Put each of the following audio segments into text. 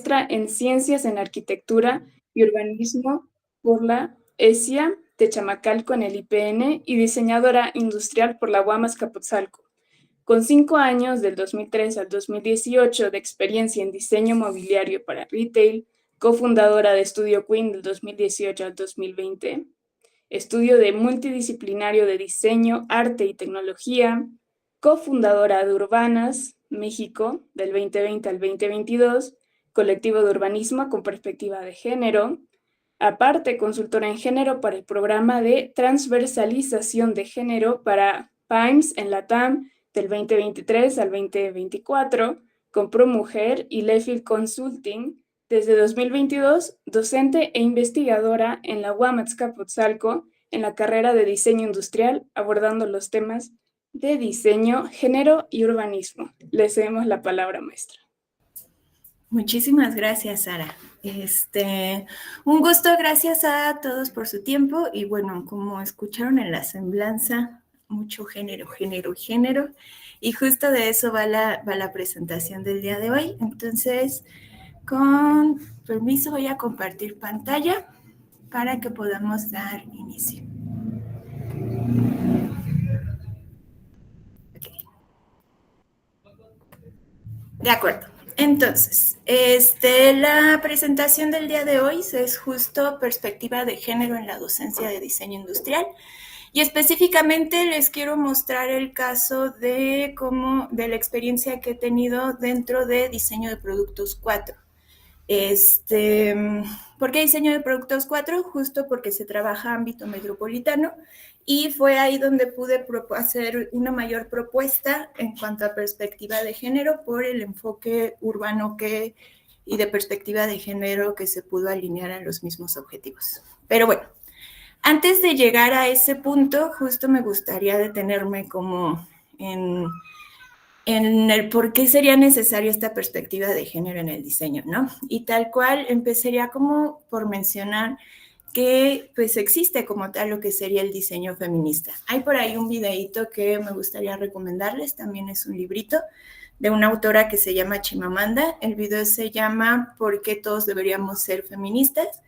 maestra en Ciencias en Arquitectura y Urbanismo por la ESIA de Chamacalco en el IPN y diseñadora industrial por la UAM Azcapotzalco. Con 5 años, del 2003 al 2018, de experiencia en diseño mobiliario para retail, cofundadora de Estudio Queen del 2018 al 2020, estudio de multidisciplinario de diseño, arte y tecnología, cofundadora de Urbanas, México, del 2020 al 2022, colectivo de urbanismo con perspectiva de género, aparte consultora en género para el programa de transversalización de género para PAIMS en LATAM del 2023 al 2024, con ProMujer y Lefield Consulting. Desde 2022, docente e investigadora en la UAM Azcapotzalco en la carrera de diseño industrial, abordando los temas de diseño, género y urbanismo. Le cedemos la palabra, maestra. Muchísimas gracias, Sara. Un gusto, gracias a todos por su tiempo. Y bueno, como escucharon en la semblanza, mucho género. Y justo de eso va la presentación del día de hoy. Entonces, con permiso, voy a compartir pantalla para que podamos dar inicio. Okay. De acuerdo. Entonces, la presentación del día de hoy es justo perspectiva de género en la docencia de diseño industrial. Y específicamente les quiero mostrar el caso de la experiencia que he tenido dentro de diseño de productos 4. ¿Por qué diseño de productos 4? Justo porque se trabaja ámbito metropolitano y fue ahí donde pude hacer una mayor propuesta en cuanto a perspectiva de género por el enfoque urbano y de perspectiva de género que se pudo alinear a los mismos objetivos. Pero bueno, antes de llegar a ese punto, justo me gustaría detenerme como en el por qué sería necesaria esta perspectiva de género en el diseño, ¿no? Y tal cual empezaría como por mencionar que pues existe como tal lo que sería el diseño feminista. Hay por ahí un videíto que me gustaría recomendarles, también es un librito de una autora que se llama Chimamanda. El video se llama ¿Por qué todos deberíamos ser feministas?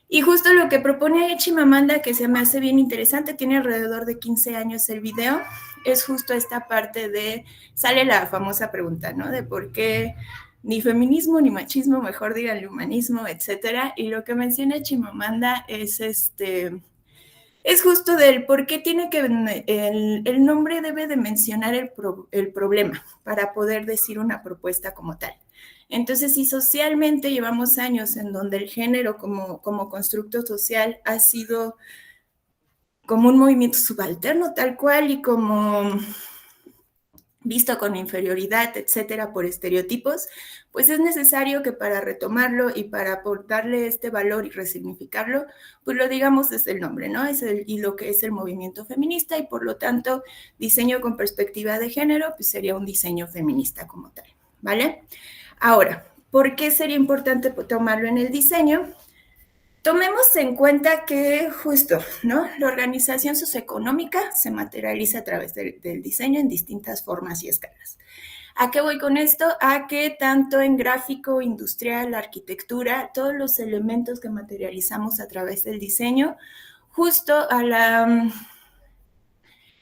Y justo lo que propone Chimamanda, que se me hace bien interesante, tiene alrededor de 15 años el video, es justo esta parte sale la famosa pregunta, ¿no? De por qué ni feminismo ni machismo, mejor díganle humanismo, etcétera. Y lo que menciona Chimamanda es justo del por qué tiene que, el nombre debe de mencionar el problema para poder decir una propuesta como tal. Entonces, si socialmente llevamos años en donde el género como constructo social ha sido como un movimiento subalterno tal cual y como visto con inferioridad, etcétera, por estereotipos, pues es necesario que para retomarlo y para aportarle este valor y resignificarlo, pues lo digamos desde el nombre, ¿no? Y lo que es el movimiento feminista y por lo tanto diseño con perspectiva de género, pues sería un diseño feminista como tal, ¿vale? Ahora, ¿por qué sería importante tomarlo en el diseño? Tomemos en cuenta que justo, ¿no? La organización socioeconómica se materializa a través del diseño en distintas formas y escalas. ¿A qué voy con esto? A que tanto en gráfico, industrial, arquitectura, todos los elementos que materializamos a través del diseño, justo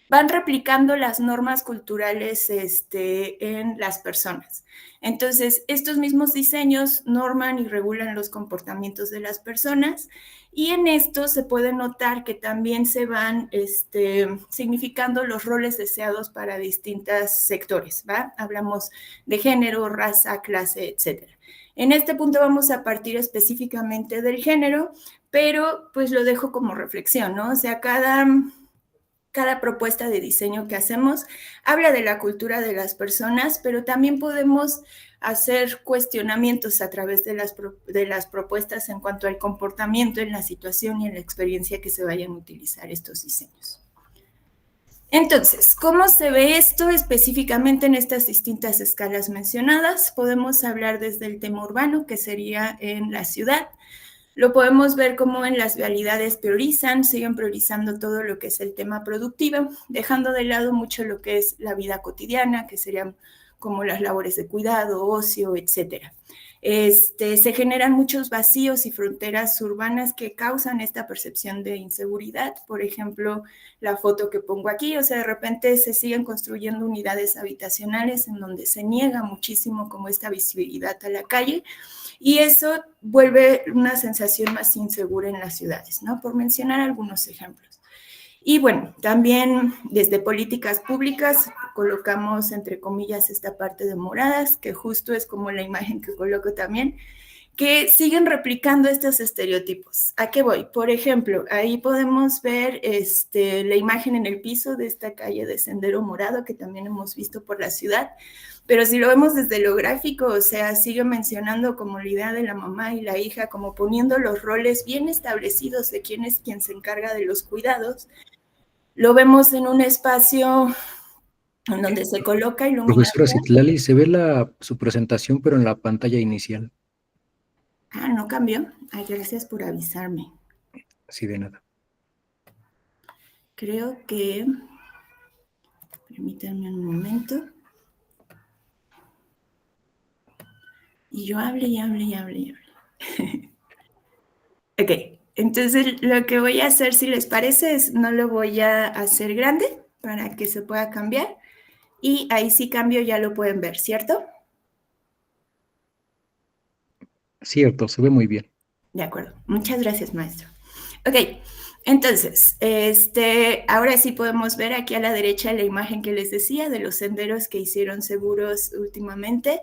van replicando las normas culturales en las personas. Entonces, estos mismos diseños norman y regulan los comportamientos de las personas y en esto se puede notar que también se van significando los roles deseados para distintos sectores, ¿va? Hablamos de género, raza, clase, etc. En este punto vamos a partir específicamente del género, pero pues lo dejo como reflexión, ¿no? O sea, cada propuesta de diseño que hacemos habla de la cultura de las personas, pero también podemos hacer cuestionamientos a través de las propuestas en cuanto al comportamiento en la situación y en la experiencia que se vayan a utilizar estos diseños. Entonces, ¿cómo se ve esto específicamente en estas distintas escalas mencionadas? Podemos hablar desde el tema urbano, que sería en la ciudad. Lo podemos ver como en las vialidades siguen priorizando todo lo que es el tema productivo, dejando de lado mucho lo que es la vida cotidiana, que serían como las labores de cuidado, ocio, etc. Se generan muchos vacíos y fronteras urbanas que causan esta percepción de inseguridad. Por ejemplo, la foto que pongo aquí, o sea, de repente se siguen construyendo unidades habitacionales en donde se niega muchísimo como esta visibilidad a la calle, y eso vuelve una sensación más insegura en las ciudades, ¿no? Por mencionar algunos ejemplos. Y bueno, también desde políticas públicas colocamos entre comillas esta parte de moradas, que justo es como la imagen que coloco también, que siguen replicando estos estereotipos. ¿A qué voy? Por ejemplo, ahí podemos ver la imagen en el piso de esta calle de Sendero Morado, que también hemos visto por la ciudad, pero si lo vemos desde lo gráfico, o sea, sigue mencionando como la idea de la mamá y la hija, como poniendo los roles bien establecidos de quién es quien se encarga de los cuidados. Lo vemos en un espacio en donde se coloca Profesora iluminación. Citlali, se ve su presentación, pero en la pantalla inicial. Ah, ¿no cambió? Ay, gracias por avisarme. Sí, de nada. Creo que... Permítanme un momento. Y yo hable y hable y hable y hable. Ok, entonces lo que voy a hacer, si les parece, es no lo voy a hacer grande para que se pueda cambiar. Y ahí sí cambio, ya lo pueden ver, ¿cierto? Cierto, se ve muy bien. De acuerdo. Muchas gracias, maestro. Ok, entonces, ahora sí podemos ver aquí a la derecha la imagen que les decía de los senderos que hicieron seguros últimamente.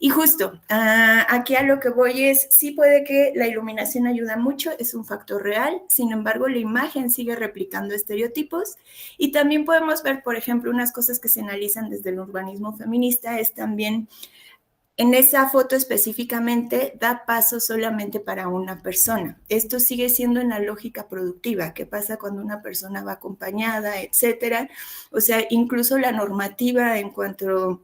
Y justo, aquí a lo que voy es, sí puede que la iluminación ayuda mucho, es un factor real, sin embargo, la imagen sigue replicando estereotipos. Y también podemos ver, por ejemplo, unas cosas que se analizan desde el urbanismo feminista, es también, en esa foto específicamente, da paso solamente para una persona. Esto sigue siendo en la lógica productiva. ¿Qué pasa cuando una persona va acompañada, etcétera? O sea, incluso la normativa en cuanto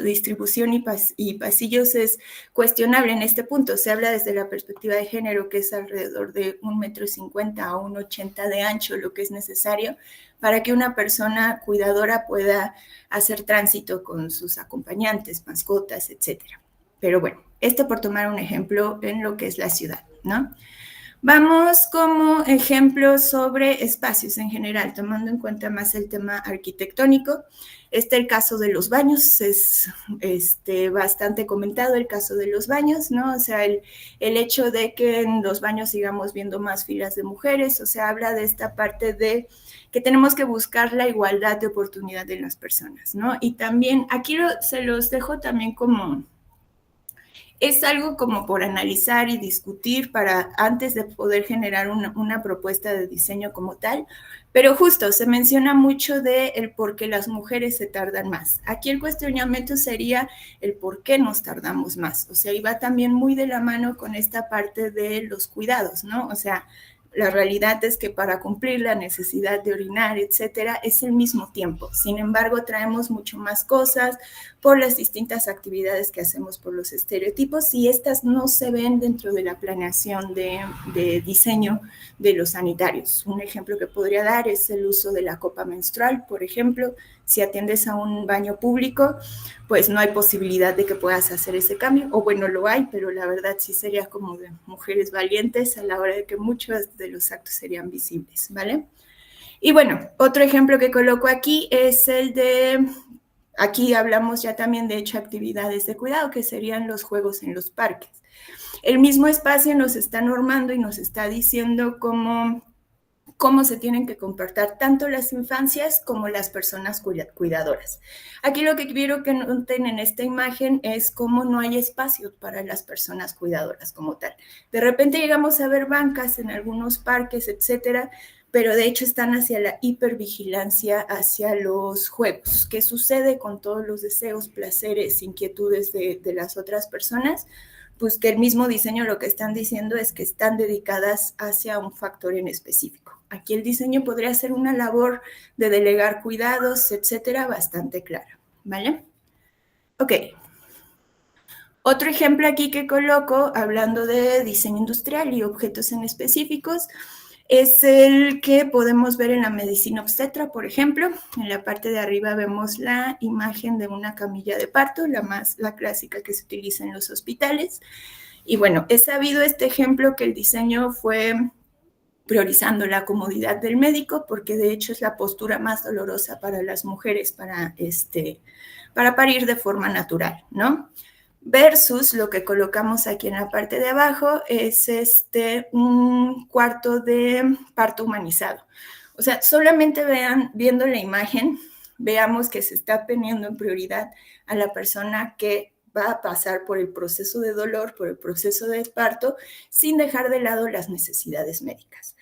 distribución y pasillos es cuestionable en este punto. Se habla desde la perspectiva de género, que es alrededor de 1,50 m a 1,80 m de ancho, lo que es necesario para que una persona cuidadora pueda hacer tránsito con sus acompañantes, mascotas, etcétera. Pero bueno, esto por tomar un ejemplo en lo que es la ciudad, ¿no? Vamos como ejemplo sobre espacios en general, tomando en cuenta más el tema arquitectónico. El caso de los baños, es bastante comentado el caso de los baños, ¿no? O sea, el hecho de que en los baños sigamos viendo más filas de mujeres, o sea, habla de esta parte de que tenemos que buscar la igualdad de oportunidad de las personas, ¿no? Y también, aquí se los dejo también como... Es algo como por analizar y discutir para antes de poder generar una propuesta de diseño como tal, pero justo se menciona mucho de el por qué las mujeres se tardan más. Aquí el cuestionamiento sería el por qué nos tardamos más, o sea, y va también muy de la mano con esta parte de los cuidados, ¿no? O sea, la realidad es que para cumplir la necesidad de orinar, etcétera, es el mismo tiempo. Sin embargo, traemos mucho más cosas por las distintas actividades que hacemos por los estereotipos y estas no se ven dentro de la planeación de diseño de los sanitarios. Un ejemplo que podría dar es el uso de la copa menstrual, por ejemplo. Si atiendes a un baño público, pues no hay posibilidad de que puedas hacer ese cambio, o bueno, lo hay, pero la verdad sí sería como de mujeres valientes a la hora de que muchos de los actos serían visibles, ¿vale? Y bueno, otro ejemplo que coloco aquí es el de, aquí hablamos ya también de hecho actividades de cuidado, que serían los juegos en los parques. El mismo espacio nos está normando y nos está diciendo cómo se tienen que comportar tanto las infancias como las personas cuidadoras. Aquí lo que quiero que noten en esta imagen es cómo no hay espacio para las personas cuidadoras como tal. De repente llegamos a ver bancas en algunos parques, etcétera, pero de hecho están hacia la hipervigilancia, hacia los juegos. ¿Qué sucede con todos los deseos, placeres, inquietudes de las otras personas? Pues que el mismo diseño lo que están diciendo es que están dedicadas hacia un factor en específico. Aquí el diseño podría ser una labor de delegar cuidados, etcétera, bastante clara, ¿vale? Ok. Otro ejemplo aquí que coloco, hablando de diseño industrial y objetos en específicos, es el que podemos ver en la medicina obstetra, por ejemplo. En la parte de arriba vemos la imagen de una camilla de parto, la clásica que se utiliza en los hospitales. Y bueno, es sabido este ejemplo que el diseño fue priorizando la comodidad del médico, porque de hecho es la postura más dolorosa para las mujeres para parir de forma natural, ¿no? Versus lo que colocamos aquí en la parte de abajo es un cuarto de parto humanizado. O sea, solamente viendo la imagen, veamos que se está poniendo en prioridad a la persona que va a pasar por el proceso de dolor, por el proceso de parto, sin dejar de lado las necesidades médicas.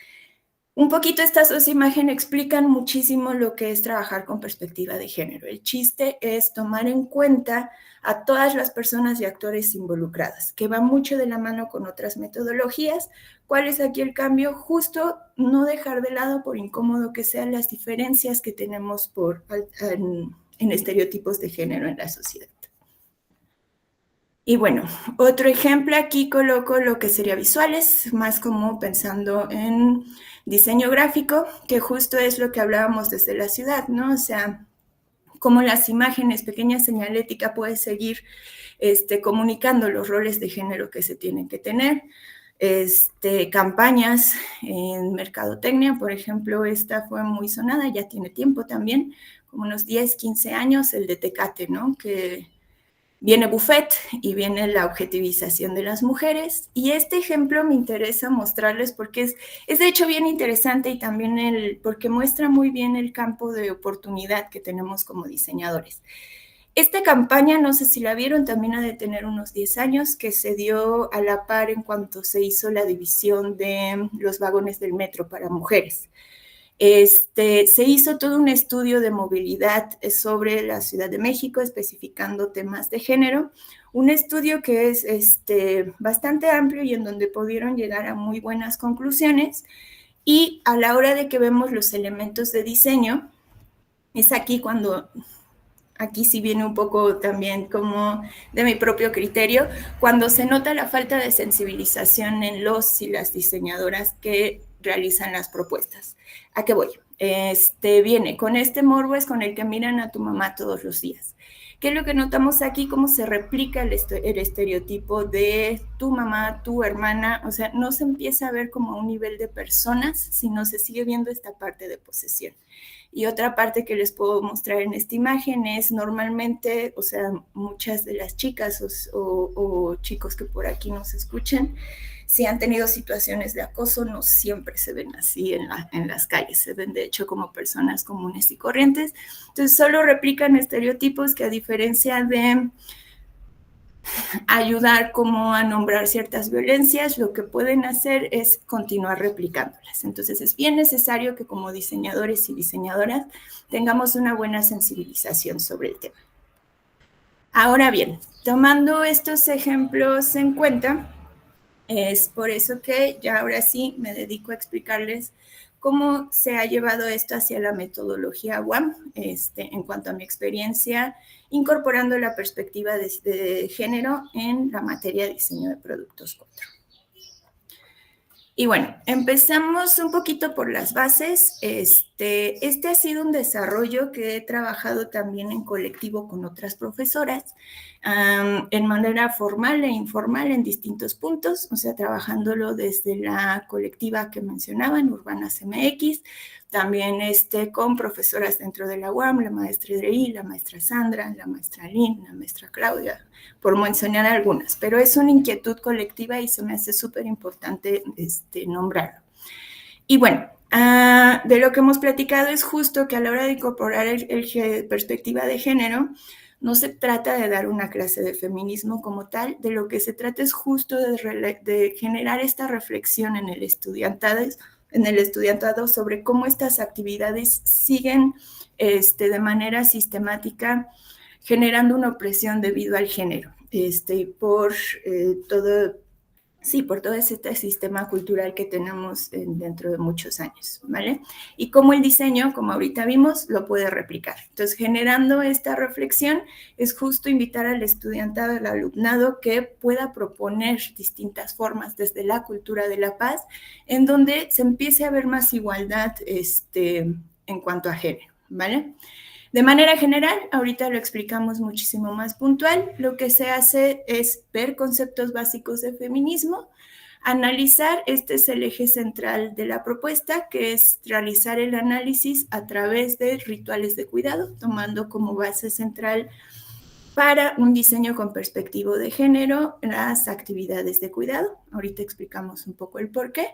Un poquito estas dos imágenes explican muchísimo lo que es trabajar con perspectiva de género. El chiste es tomar en cuenta a todas las personas y actores involucradas, que va mucho de la mano con otras metodologías. ¿Cuál es aquí el cambio? Justo no dejar de lado, por incómodo que sean, las diferencias que tenemos en estereotipos de género en la sociedad. Y bueno, otro ejemplo, aquí coloco lo que sería visuales, más como pensando en diseño gráfico, que justo es lo que hablábamos desde la ciudad, ¿no? O sea, cómo las imágenes, pequeña señalética puede seguir comunicando los roles de género que se tienen que tener. Campañas en mercadotecnia, por ejemplo, esta fue muy sonada, ya tiene tiempo también, como unos 10, 15 años, el de Tecate, ¿no? Que viene buffet y viene la objetivización de las mujeres. Y este ejemplo me interesa mostrarles porque es de hecho bien interesante y también porque muestra muy bien el campo de oportunidad que tenemos como diseñadores. Esta campaña, no sé si la vieron, también ha de tener unos 10 años, que se dio a la par en cuanto se hizo la división de los vagones del metro para mujeres. Se hizo todo un estudio de movilidad sobre la Ciudad de México, especificando temas de género, un estudio que es bastante amplio y en donde pudieron llegar a muy buenas conclusiones. Y a la hora de que vemos los elementos de diseño, es aquí cuando, aquí sí viene un poco también como de mi propio criterio, cuando se nota la falta de sensibilización en los y las diseñadoras que realizan las propuestas. ¿A qué voy? Viene con este morbo es con el que miran a tu mamá todos los días. ¿Qué es lo que notamos aquí? Cómo se replica el estereotipo de tu mamá, tu hermana. O sea, no se empieza a ver como a un nivel de personas, sino se sigue viendo esta parte de posesión. Y otra parte que les puedo mostrar en esta imagen es normalmente, o sea, muchas de las chicas o chicos que por aquí nos escuchan, si han tenido situaciones de acoso, no siempre se ven así en las calles, se ven de hecho como personas comunes y corrientes. Entonces solo replican estereotipos que, a diferencia de ayudar como a nombrar ciertas violencias, lo que pueden hacer es continuar replicándolas. Entonces es bien necesario que como diseñadores y diseñadoras tengamos una buena sensibilización sobre el tema. Ahora bien, tomando estos ejemplos en cuenta, es por eso que ya ahora sí me dedico a explicarles cómo se ha llevado esto hacia la metodología WAM, en cuanto a mi experiencia, incorporando la perspectiva de género en la materia de diseño de productos 4. Y bueno, empezamos un poquito por las bases. Este ha sido un desarrollo que he trabajado también en colectivo con otras profesoras, en manera formal e informal en distintos puntos, o sea, trabajándolo desde la colectiva que mencionaban, Urbanas MX, también con profesoras dentro de la UAM, la maestra Idreí, la maestra Sandra, la maestra Lynn, la maestra Claudia, por mencionar algunas, pero es una inquietud colectiva y se me hace súper importante nombrarlo. Y bueno, de lo que hemos platicado es justo que a la hora de incorporar el perspectiva de género, no se trata de dar una clase de feminismo como tal, de lo que se trata es justo de generar esta reflexión en el estudiantado sobre cómo estas actividades siguen de manera sistemática generando una opresión debido al género, por todo Sí, por todo este sistema cultural que tenemos dentro de muchos años, ¿vale? Y cómo el diseño, como ahorita vimos, lo puede replicar. Entonces, generando esta reflexión, es justo invitar al estudiantado, al alumnado, que pueda proponer distintas formas desde la cultura de la paz, en donde se empiece a ver más igualdad en cuanto a género, ¿vale? De manera general, ahorita lo explicamos muchísimo más puntual, lo que se hace es ver conceptos básicos de feminismo, analizar, este es el eje central de la propuesta, que es realizar el análisis a través de rituales de cuidado, tomando como base central para un diseño con perspectiva de género las actividades de cuidado. Ahorita explicamos un poco el por qué,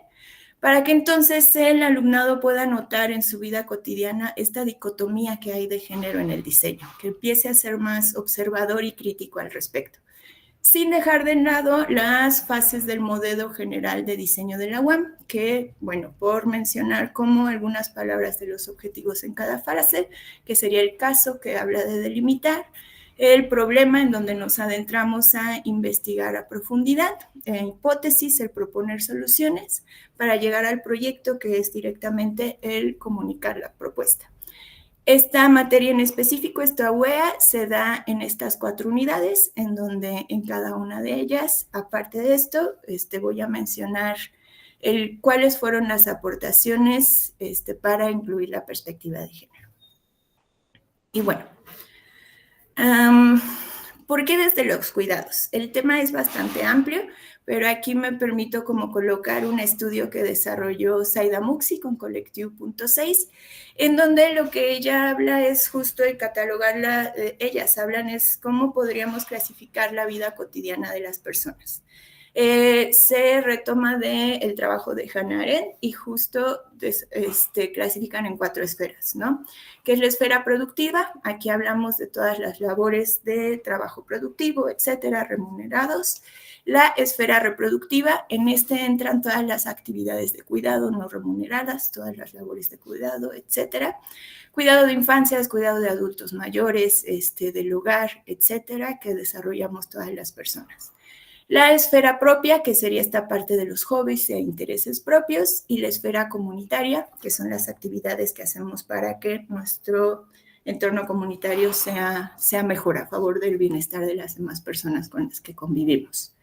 para que entonces el alumnado pueda notar en su vida cotidiana esta dicotomía que hay de género en el diseño, que empiece a ser más observador y crítico al respecto, sin dejar de lado las fases del modelo general de diseño de la UAM, que, bueno, por mencionar como algunas palabras de los objetivos en cada fase, que sería el caso que habla de delimitar, el problema en donde nos adentramos a investigar a profundidad, hipótesis, el proponer soluciones, para llegar al proyecto, que es directamente el comunicar la propuesta. Esta materia en específico, esta UEA, se da en estas 4 unidades, en donde en cada una de ellas, aparte de esto, voy a mencionar cuáles fueron las aportaciones para incluir la perspectiva de género. Y bueno, ¿por qué desde los cuidados? El tema es bastante amplio, pero aquí me permito como colocar un estudio que desarrolló Zaida Muxi con Colectivo.6, en donde lo que ella habla es justo de catalogarla, ellas hablan es cómo podríamos clasificar la vida cotidiana de las personas. Se retoma del trabajo de Hannah Arendt y justo clasifican en 4 esferas, ¿no? Que es la esfera productiva, aquí hablamos de todas las labores de trabajo productivo, etcétera, remunerados. La esfera reproductiva, en entran todas las actividades de cuidado no remuneradas, todas las labores de cuidado, etcétera. Cuidado de infancias, cuidado de adultos mayores, del hogar, etcétera, que desarrollamos todas las personas. La esfera propia, que sería esta parte de los hobbies e intereses propios, y la esfera comunitaria, que son las actividades que hacemos para que nuestro entorno comunitario sea mejor a favor del bienestar de las demás personas con las que convivimos.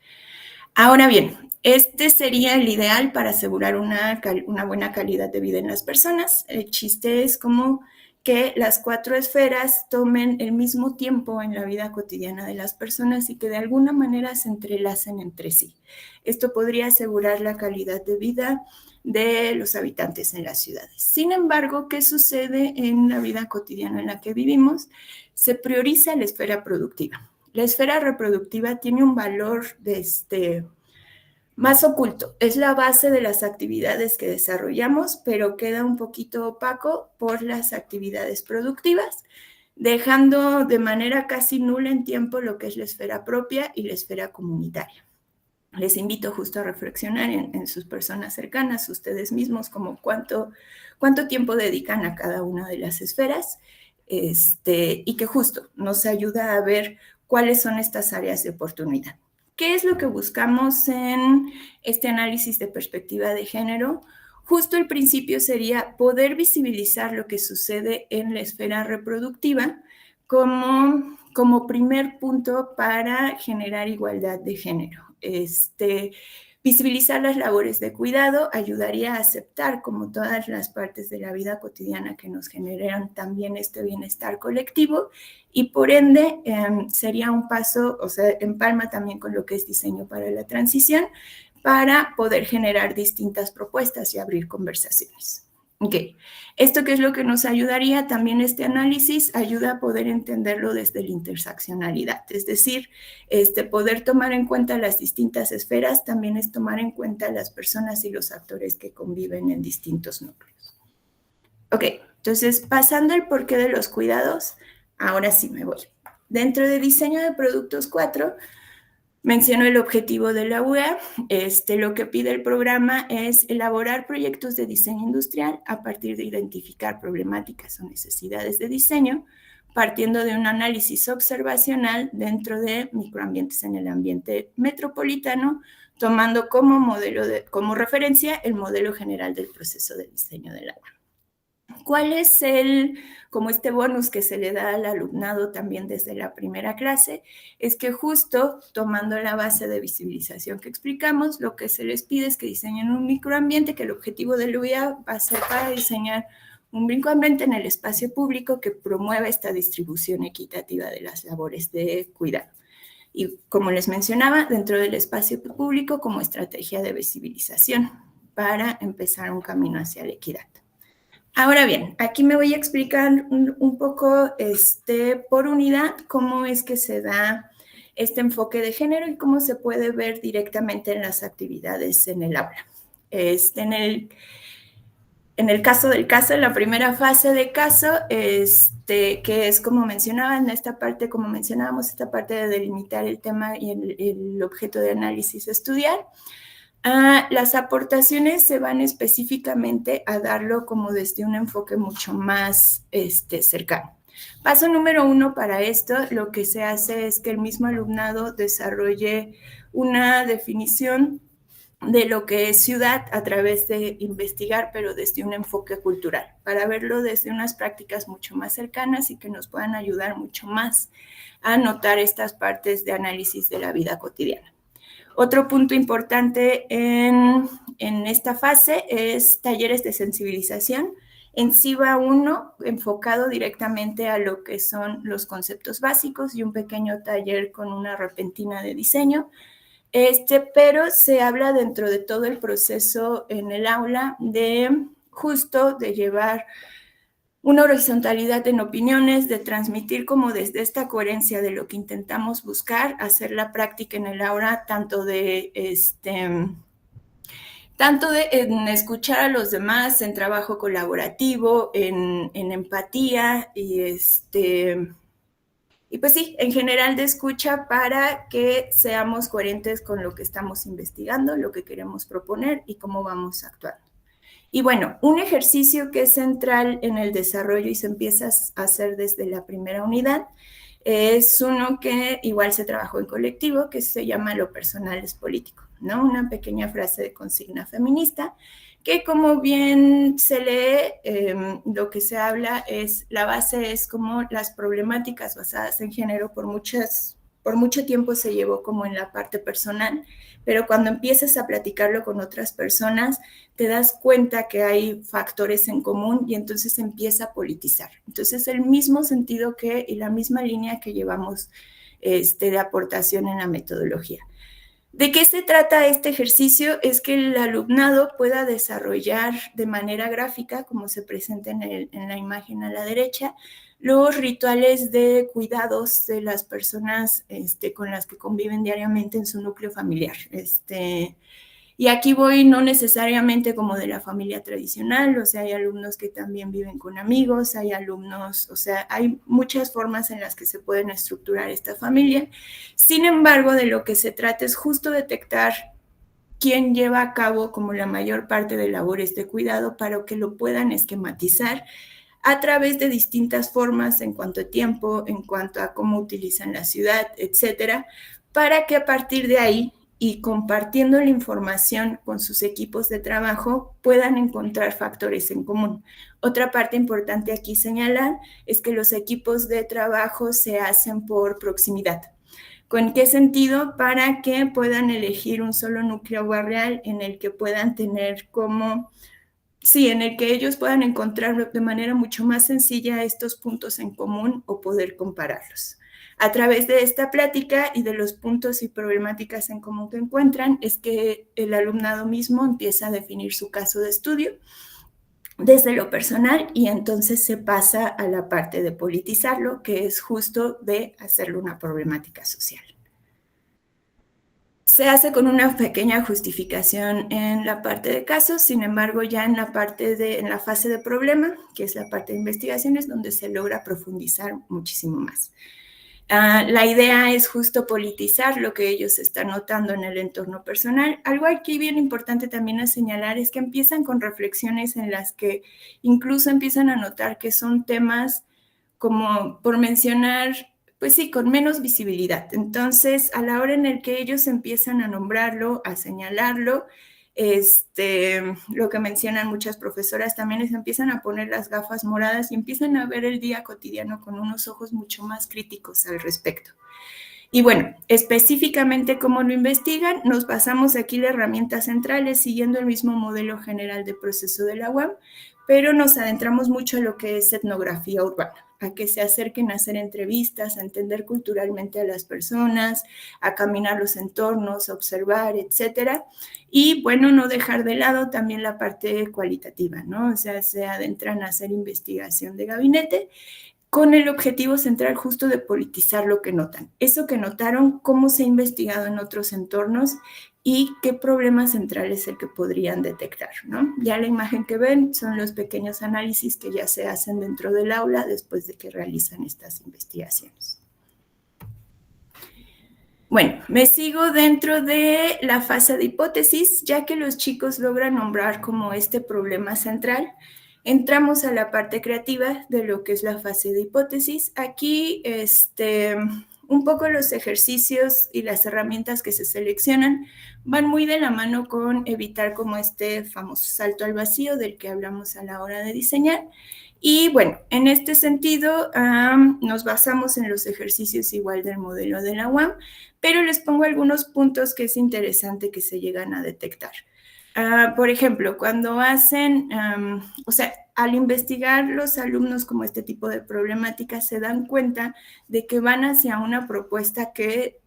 Ahora bien, este sería el ideal para asegurar una buena calidad de vida en las personas. El chiste es como que las 4 esferas tomen el mismo tiempo en la vida cotidiana de las personas y que de alguna manera se entrelacen entre sí. Esto podría asegurar la calidad de vida de los habitantes en las ciudades. Sin embargo, ¿qué sucede en la vida cotidiana en la que vivimos? Se prioriza la esfera productiva. La esfera reproductiva tiene un valor más oculto, es la base de las actividades que desarrollamos, pero queda un poquito opaco por las actividades productivas, dejando de manera casi nula en tiempo lo que es la esfera propia y la esfera comunitaria. Les invito justo a reflexionar en sus personas cercanas, ustedes mismos, como cuánto tiempo dedican a cada una de las esferas, y que justo nos ayuda a ver cuáles son estas áreas de oportunidad. ¿Qué es lo que buscamos en este análisis de perspectiva de género? Justo el principio sería poder visibilizar lo que sucede en la esfera reproductiva como primer punto para generar igualdad de género. Visibilizar las labores de cuidado ayudaría a aceptar como todas las partes de la vida cotidiana que nos generan también este bienestar colectivo y por ende sería un paso, o sea, empalma también con lo que es diseño para la transición para poder generar distintas propuestas y abrir conversaciones. Ok, ¿esto qué es lo que nos ayudaría? También este análisis ayuda a poder entenderlo desde la interseccionalidad, es decir, poder tomar en cuenta las distintas esferas también es tomar en cuenta las personas y los actores que conviven en distintos núcleos. Ok, entonces pasando al porqué de los cuidados, ahora sí me voy. Dentro de diseño de productos 4, menciono el objetivo de la UEA. Lo que pide el programa es elaborar proyectos de diseño industrial a partir de identificar problemáticas o necesidades de diseño, partiendo de un análisis observacional dentro de microambientes en el ambiente metropolitano, tomando como referencia el modelo general del proceso de diseño del aula. ¿Cuál es como este bonus que se le da al alumnado también desde la primera clase? Es que justo tomando la base de visibilización que explicamos, lo que se les pide es que diseñen un microambiente, que el objetivo del UIA va a ser para diseñar un microambiente en el espacio público que promueva esta distribución equitativa de las labores de cuidado. Y como les mencionaba, dentro del espacio público como estrategia de visibilización para empezar un camino hacia la equidad. Ahora bien, aquí me voy a explicar un poco por unidad cómo es que se da este enfoque de género y cómo se puede ver directamente en las actividades en el aula. En el caso del caso, en la primera fase de caso, que es como mencionaba en esta parte, como mencionábamos, esta parte de delimitar el tema y el objeto de análisis a estudiar. Las aportaciones se van específicamente a darlo como desde un enfoque mucho más cercano. Paso número 1 para esto, lo que se hace es que el mismo alumnado desarrolle una definición de lo que es ciudad a través de investigar, pero desde un enfoque cultural, para verlo desde unas prácticas mucho más cercanas y que nos puedan ayudar mucho más a notar estas partes de análisis de la vida cotidiana. Otro punto importante en esta fase es talleres de sensibilización. En sí va uno enfocado directamente a lo que son los conceptos básicos y un pequeño taller con una repentina de diseño. Pero se habla dentro de todo el proceso en el aula de llevar una horizontalidad en opiniones, de transmitir como desde esta coherencia de lo que intentamos buscar, hacer la práctica en el aula, tanto de en escuchar a los demás, en trabajo colaborativo, en empatía y pues sí, en general de escucha para que seamos coherentes con lo que estamos investigando, lo que queremos proponer y cómo vamos actuando. Y bueno, un ejercicio que es central en el desarrollo y se empieza a hacer desde la primera unidad es uno que igual se trabajó en colectivo, que se llama Lo personal es político, ¿no? Una pequeña frase de consigna feminista que como bien se lee, lo que se habla la base es como las problemáticas basadas en género por mucho tiempo se llevó como en la parte personal, pero cuando empiezas a platicarlo con otras personas, te das cuenta que hay factores en común y entonces empieza a politizar. Entonces, el mismo sentido y la misma línea que llevamos de aportación en la metodología. ¿De qué se trata este ejercicio? Es que el alumnado pueda desarrollar de manera gráfica, como se presenta en la imagen a la derecha, los rituales de cuidados de las personas con las que conviven diariamente en su núcleo familiar. Y aquí voy no necesariamente como de la familia tradicional, o sea, hay alumnos que también viven con amigos, hay alumnos, o sea, hay muchas formas en las que se pueden estructurar esta familia. Sin embargo, de lo que se trata es justo detectar quién lleva a cabo como la mayor parte de labores de cuidado para que lo puedan esquematizar a través de distintas formas en cuanto a tiempo, en cuanto a cómo utilizan la ciudad, etcétera, para que a partir de ahí y compartiendo la información con sus equipos de trabajo puedan encontrar factores en común. Otra parte importante aquí señalar es que los equipos de trabajo se hacen por proximidad. ¿Con qué sentido? Para que puedan elegir un solo núcleo barrial en el que puedan tener en el que ellos puedan encontrar de manera mucho más sencilla estos puntos en común o poder compararlos. A través de esta plática y de los puntos y problemáticas en común que encuentran, es que el alumnado mismo empieza a definir su caso de estudio desde lo personal y entonces se pasa a la parte de politizarlo, que es justo de hacerlo una problemática social. Se hace con una pequeña justificación en la parte de casos, sin embargo, ya en la fase de problema, que es la parte de investigaciones, donde se logra profundizar muchísimo más. La idea es justo politizar lo que ellos están notando en el entorno personal. Algo aquí bien importante también a señalar es que empiezan con reflexiones en las que incluso empiezan a notar que son temas como, por mencionar, pues sí, con menos visibilidad. Entonces, a la hora en el que ellos empiezan a nombrarlo, a señalarlo, lo que mencionan muchas profesoras también es empiezan a poner las gafas moradas y empiezan a ver el día cotidiano con unos ojos mucho más críticos al respecto. Y bueno, específicamente cómo lo investigan, nos basamos aquí en las herramientas centrales siguiendo el mismo modelo general de proceso de la UAM, pero nos adentramos mucho en lo que es etnografía urbana, a que se acerquen a hacer entrevistas, a entender culturalmente a las personas, a caminar los entornos, a observar, etcétera. Y bueno, no dejar de lado también la parte cualitativa, ¿no? O sea, se adentran a hacer investigación de gabinete con el objetivo central justo de politizar lo que notan. Eso que notaron, cómo se ha investigado en otros entornos y qué problema central es el que podrían detectar, ¿no? Ya la imagen que ven son los pequeños análisis que ya se hacen dentro del aula después de que realizan estas investigaciones. Bueno, me sigo dentro de la fase de hipótesis, ya que los chicos logran nombrar como este problema central. Entramos a la parte creativa de lo que es la fase de hipótesis. Aquí, un poco los ejercicios y las herramientas que se seleccionan van muy de la mano con evitar como este famoso salto al vacío del que hablamos a la hora de diseñar. Y bueno, en este sentido, nos basamos en los ejercicios igual del modelo de la UAM, pero les pongo algunos puntos que es interesante que se llegan a detectar. Por ejemplo, cuando hacen, o sea, al investigar los alumnos como este tipo de problemáticas, se dan cuenta de que van hacia una propuesta que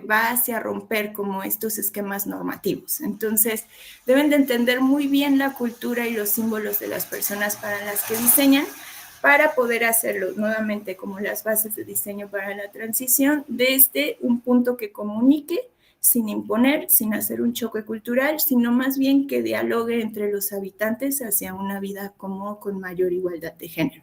va hacia romper como estos esquemas normativos. Entonces, deben de entender muy bien la cultura y los símbolos de las personas para las que diseñan, para poder hacerlo nuevamente como las bases de diseño para la transición desde un punto que comunique, sin imponer, sin hacer un choque cultural, sino más bien que dialogue entre los habitantes hacia una vida como con mayor igualdad de género.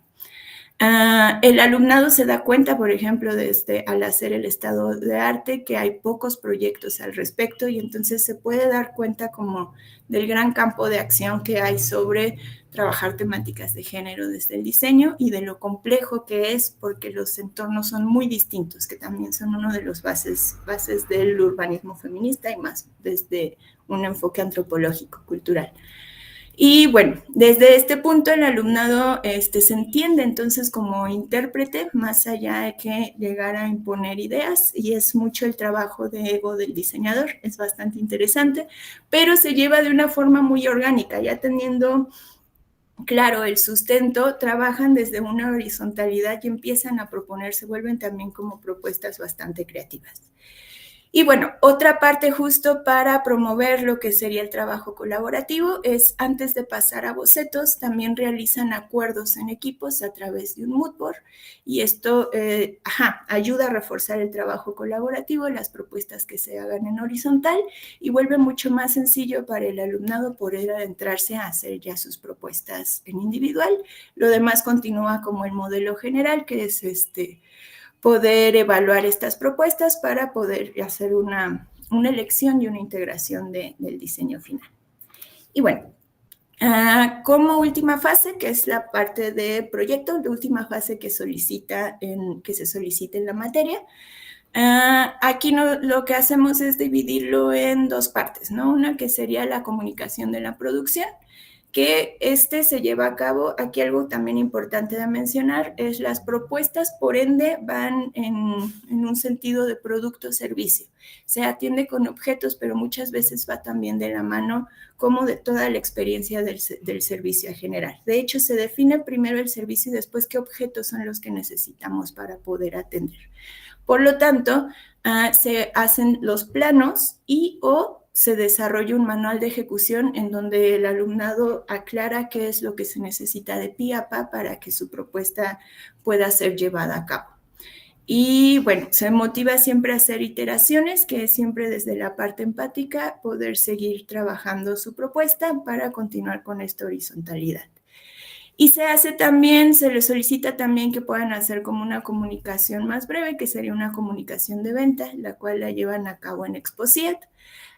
El alumnado se da cuenta, por ejemplo, al hacer el estado de arte, que hay pocos proyectos al respecto y entonces se puede dar cuenta como del gran campo de acción que hay sobre trabajar temáticas de género desde el diseño y de lo complejo que es porque los entornos son muy distintos, que también son uno de los bases del urbanismo feminista y más desde un enfoque antropológico, cultural. Y bueno, desde este punto el alumnado se entiende entonces como intérprete, más allá de que llegar a imponer ideas, y es mucho el trabajo de ego del diseñador, es bastante interesante, pero se lleva de una forma muy orgánica, ya teniendo claro el sustento, trabajan desde una horizontalidad y empiezan a proponer, se vuelven también como propuestas bastante creativas. Y bueno, otra parte justo para promover lo que sería el trabajo colaborativo es antes de pasar a bocetos, también realizan acuerdos en equipos a través de un mood board y esto ayuda a reforzar el trabajo colaborativo, las propuestas que se hagan en horizontal y vuelve mucho más sencillo para el alumnado poder adentrarse a hacer ya sus propuestas en individual. Lo demás continúa como el modelo general, que es poder evaluar estas propuestas para poder hacer una elección y una integración del diseño final. Y bueno, como última fase, que es la parte de proyecto, la última fase que se solicita en la materia, aquí lo que hacemos es dividirlo en dos partes, ¿no? Una que sería la comunicación de la producción, que se lleva a cabo, aquí algo también importante de mencionar, es las propuestas, por ende, van en un sentido de producto-servicio. Se atiende con objetos, pero muchas veces va también de la mano como de toda la experiencia del servicio en general. De hecho, se define primero el servicio y después qué objetos son los que necesitamos para poder atender. Por lo tanto, se hacen los planos o se desarrolla un manual de ejecución en donde el alumnado aclara qué es lo que se necesita de pie a pa para que su propuesta pueda ser llevada a cabo. Y bueno, se motiva siempre a hacer iteraciones, que es siempre desde la parte empática poder seguir trabajando su propuesta para continuar con esta horizontalidad. Y se hace también, se les solicita también que puedan hacer como una comunicación más breve, que sería una comunicación de venta, la cual la llevan a cabo en Exposiet.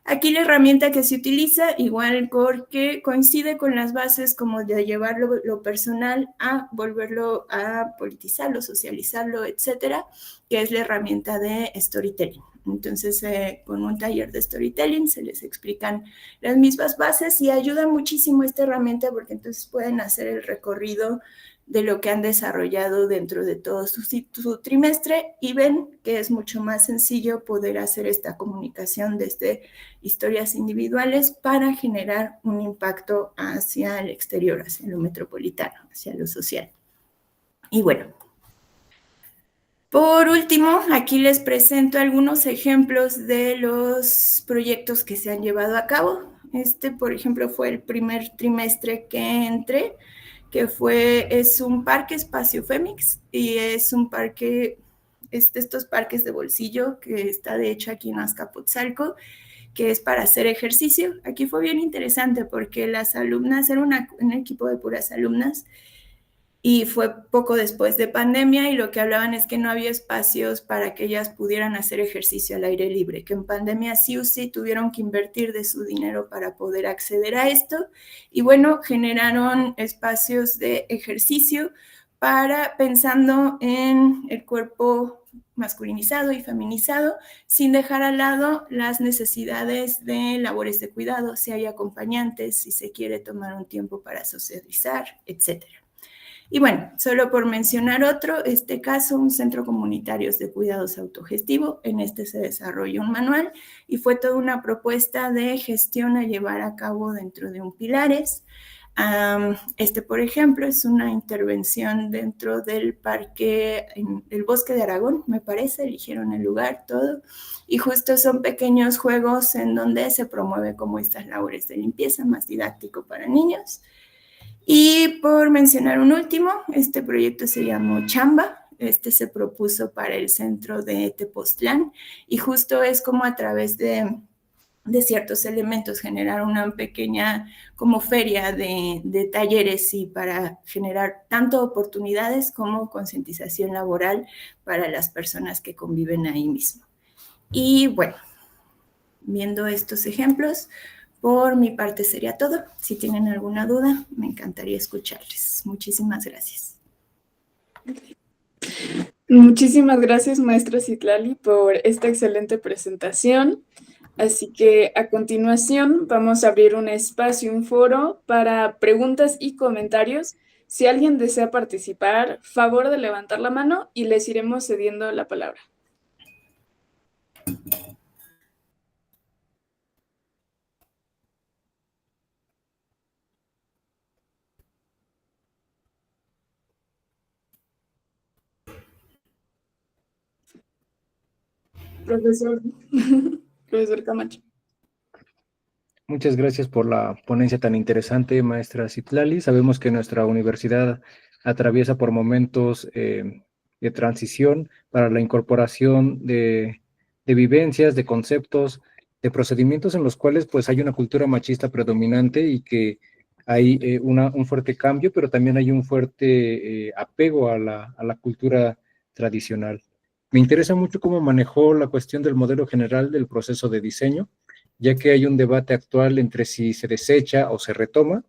Aquí la herramienta que se utiliza, igual porque coincide con las bases como de llevarlo lo personal a volverlo a politizarlo, socializarlo, etcétera, que es la herramienta de storytelling. Entonces, con un taller de storytelling se les explican las mismas bases y ayuda muchísimo esta herramienta porque entonces pueden hacer el recorrido de lo que han desarrollado dentro de todo su trimestre y ven que es mucho más sencillo poder hacer esta comunicación desde historias individuales para generar un impacto hacia el exterior, hacia lo metropolitano, hacia lo social. Y bueno, por último, aquí les presento algunos ejemplos de los proyectos que se han llevado a cabo. Este, por ejemplo, fue el primer trimestre que entré, que es un parque espacio Fémix y es un parque, estos parques de bolsillo que está de hecho aquí en Azcapotzalco, que es para hacer ejercicio. Aquí fue bien interesante porque las alumnas, era un equipo de puras alumnas, y fue poco después de pandemia y lo que hablaban es que no había espacios para que ellas pudieran hacer ejercicio al aire libre, que en pandemia sí o sí tuvieron que invertir de su dinero para poder acceder a esto y bueno, generaron espacios de ejercicio pensando en el cuerpo masculinizado y feminizado, sin dejar al lado las necesidades de labores de cuidado, si hay acompañantes, si se quiere tomar un tiempo para socializar, etcétera. Y bueno, solo por mencionar otro, este caso, un centro comunitario de cuidados autogestivo, en este se desarrolló un manual y fue toda una propuesta de gestión a llevar a cabo dentro de un pilares. Este, por ejemplo, es una intervención dentro del parque, en el Bosque de Aragón, me parece, eligieron el lugar, todo, y justo son pequeños juegos en donde se promueve como estas labores de limpieza, más didáctico para niños. Y por mencionar un último, este proyecto se llamó Chamba, este se propuso para el centro de Tepoztlán y justo es como a través de ciertos elementos generar una pequeña como feria de talleres y para generar tanto oportunidades como concientización laboral para las personas que conviven ahí mismo. Y bueno, viendo estos ejemplos, por mi parte sería todo. Si tienen alguna duda, me encantaría escucharles. Muchísimas gracias. Muchísimas gracias, maestra Citlali, por esta excelente presentación. Así que a continuación vamos a abrir un espacio, un foro para preguntas y comentarios. Si alguien desea participar, favor de levantar la mano y les iremos cediendo la palabra. Profesor, profesor Camacho. Muchas gracias por la ponencia tan interesante, maestra Citlali. Sabemos que nuestra universidad atraviesa por momentos de transición para la incorporación de vivencias, de conceptos, de procedimientos en los cuales pues hay una cultura machista predominante y que hay un fuerte cambio, pero también hay un fuerte apego a la cultura tradicional. Me interesa mucho cómo manejó la cuestión del modelo general del proceso de diseño, ya que hay un debate actual entre si se desecha o se retoma.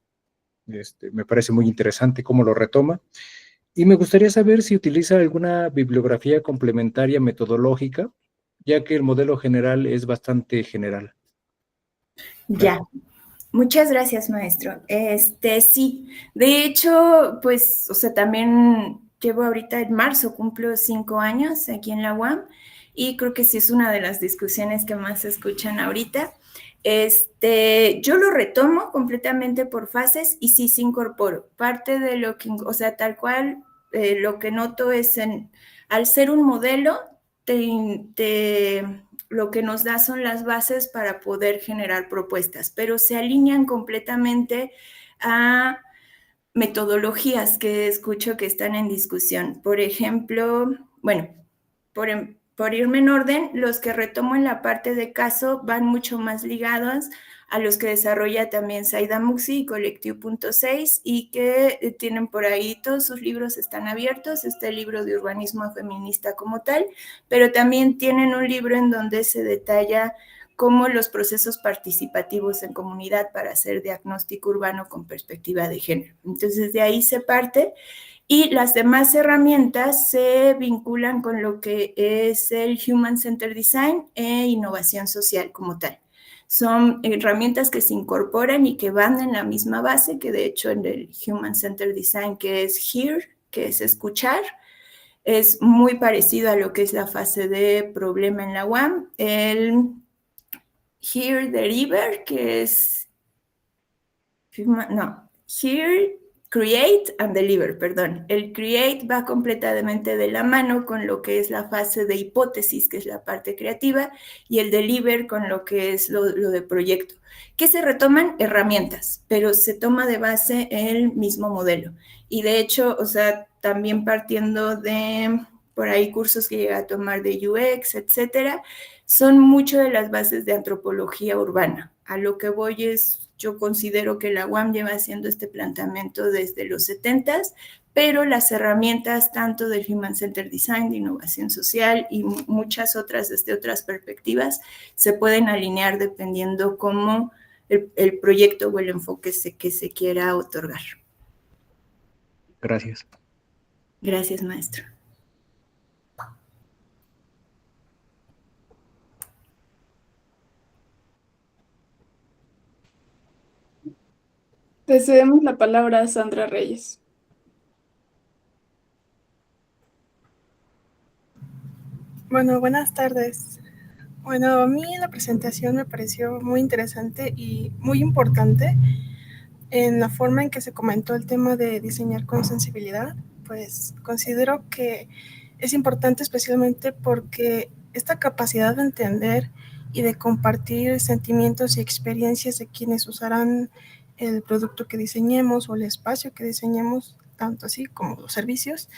Me parece muy interesante cómo lo retoma. Y me gustaría saber si utiliza alguna bibliografía complementaria metodológica, ya que el modelo general es bastante general. Ya. Muchas gracias, maestro. Sí, de hecho, pues, o sea, también llevo ahorita en marzo, cumplo 5 años aquí en la UAM y creo que sí es una de las discusiones que más se escuchan ahorita. Yo lo retomo completamente por fases y sí se incorporo. Parte de lo que, o sea, tal cual, lo que noto es al ser un modelo, lo que nos da son las bases para poder generar propuestas, pero se alinean completamente a metodologías que escucho que están en discusión. Por ejemplo, bueno, por por irme en orden, los que retomo en la parte de caso van mucho más ligados a los que desarrolla también Saida Muxi y Colectivo.6 y que tienen por ahí, todos sus libros están abiertos, está el libro de urbanismo feminista como tal, pero también tienen un libro en donde se detalla cómo los procesos participativos en comunidad para hacer diagnóstico urbano con perspectiva de género. Entonces, de ahí se parte. Y las demás herramientas se vinculan con lo que es el Human Centered Design e innovación social como tal. Son herramientas que se incorporan y que van en la misma base, que de hecho en el Human Centered Design, que es Hear, que es escuchar, es muy parecido a lo que es la fase de problema en la UAM. El Hear Deliver, que es... No, Hear, Create and Deliver, perdón. El Create va completamente de la mano con lo que es la fase de hipótesis, que es la parte creativa, y el Deliver con lo que es lo de proyecto. Que se retoman herramientas, pero se toma de base el mismo modelo. Y de hecho, o sea, también partiendo de por ahí cursos que llega a tomar de UX, etcétera, son mucho de las bases de antropología urbana. A lo que voy es, yo considero que la UAM lleva haciendo este planteamiento desde los 70s, pero las herramientas tanto del Human Centered Design, de innovación social y muchas otras desde otras perspectivas se pueden alinear dependiendo cómo el proyecto o el enfoque que se quiera otorgar. Gracias. Gracias, maestro. Le cedemos la palabra a Sandra Reyes. Bueno, buenas tardes. Bueno, a mí la presentación me pareció muy interesante y muy importante en la forma en que se comentó el tema de diseñar con sensibilidad. Pues considero que es importante especialmente porque esta capacidad de entender y de compartir sentimientos y experiencias de quienes usarán el producto que diseñemos o el espacio que diseñemos, tanto así como los servicios,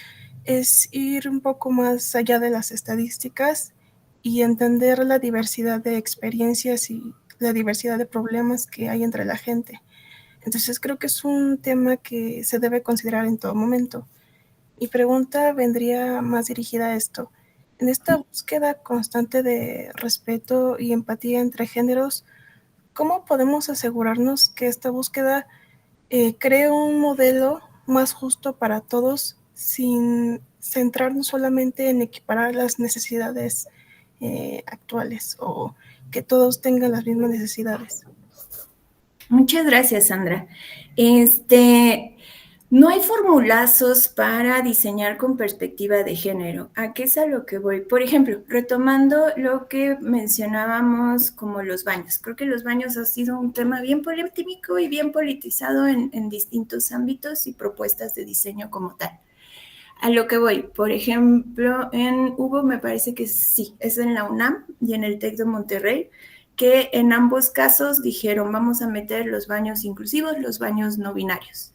es ir un poco más allá de las estadísticas y entender la diversidad de experiencias y la diversidad de problemas que hay entre la gente. Entonces creo que es un tema que se debe considerar en todo momento. Mi pregunta vendría más dirigida a esto. En esta búsqueda constante de respeto y empatía entre géneros, ¿cómo podemos asegurarnos que esta búsqueda cree un modelo más justo para todos sin centrarnos solamente en equiparar las necesidades actuales o que todos tengan las mismas necesidades? Muchas gracias, Sandra. No hay formulazos para diseñar con perspectiva de género. ¿A qué es a lo que voy? Por ejemplo, retomando lo que mencionábamos como los baños. Creo que los baños ha sido un tema bien polémico y bien politizado en distintos ámbitos y propuestas de diseño como tal. A lo que voy, por ejemplo, en Hugo me parece que sí, es en la UNAM y en el TEC de Monterrey, que en ambos casos dijeron vamos a meter los baños inclusivos, los baños no binarios.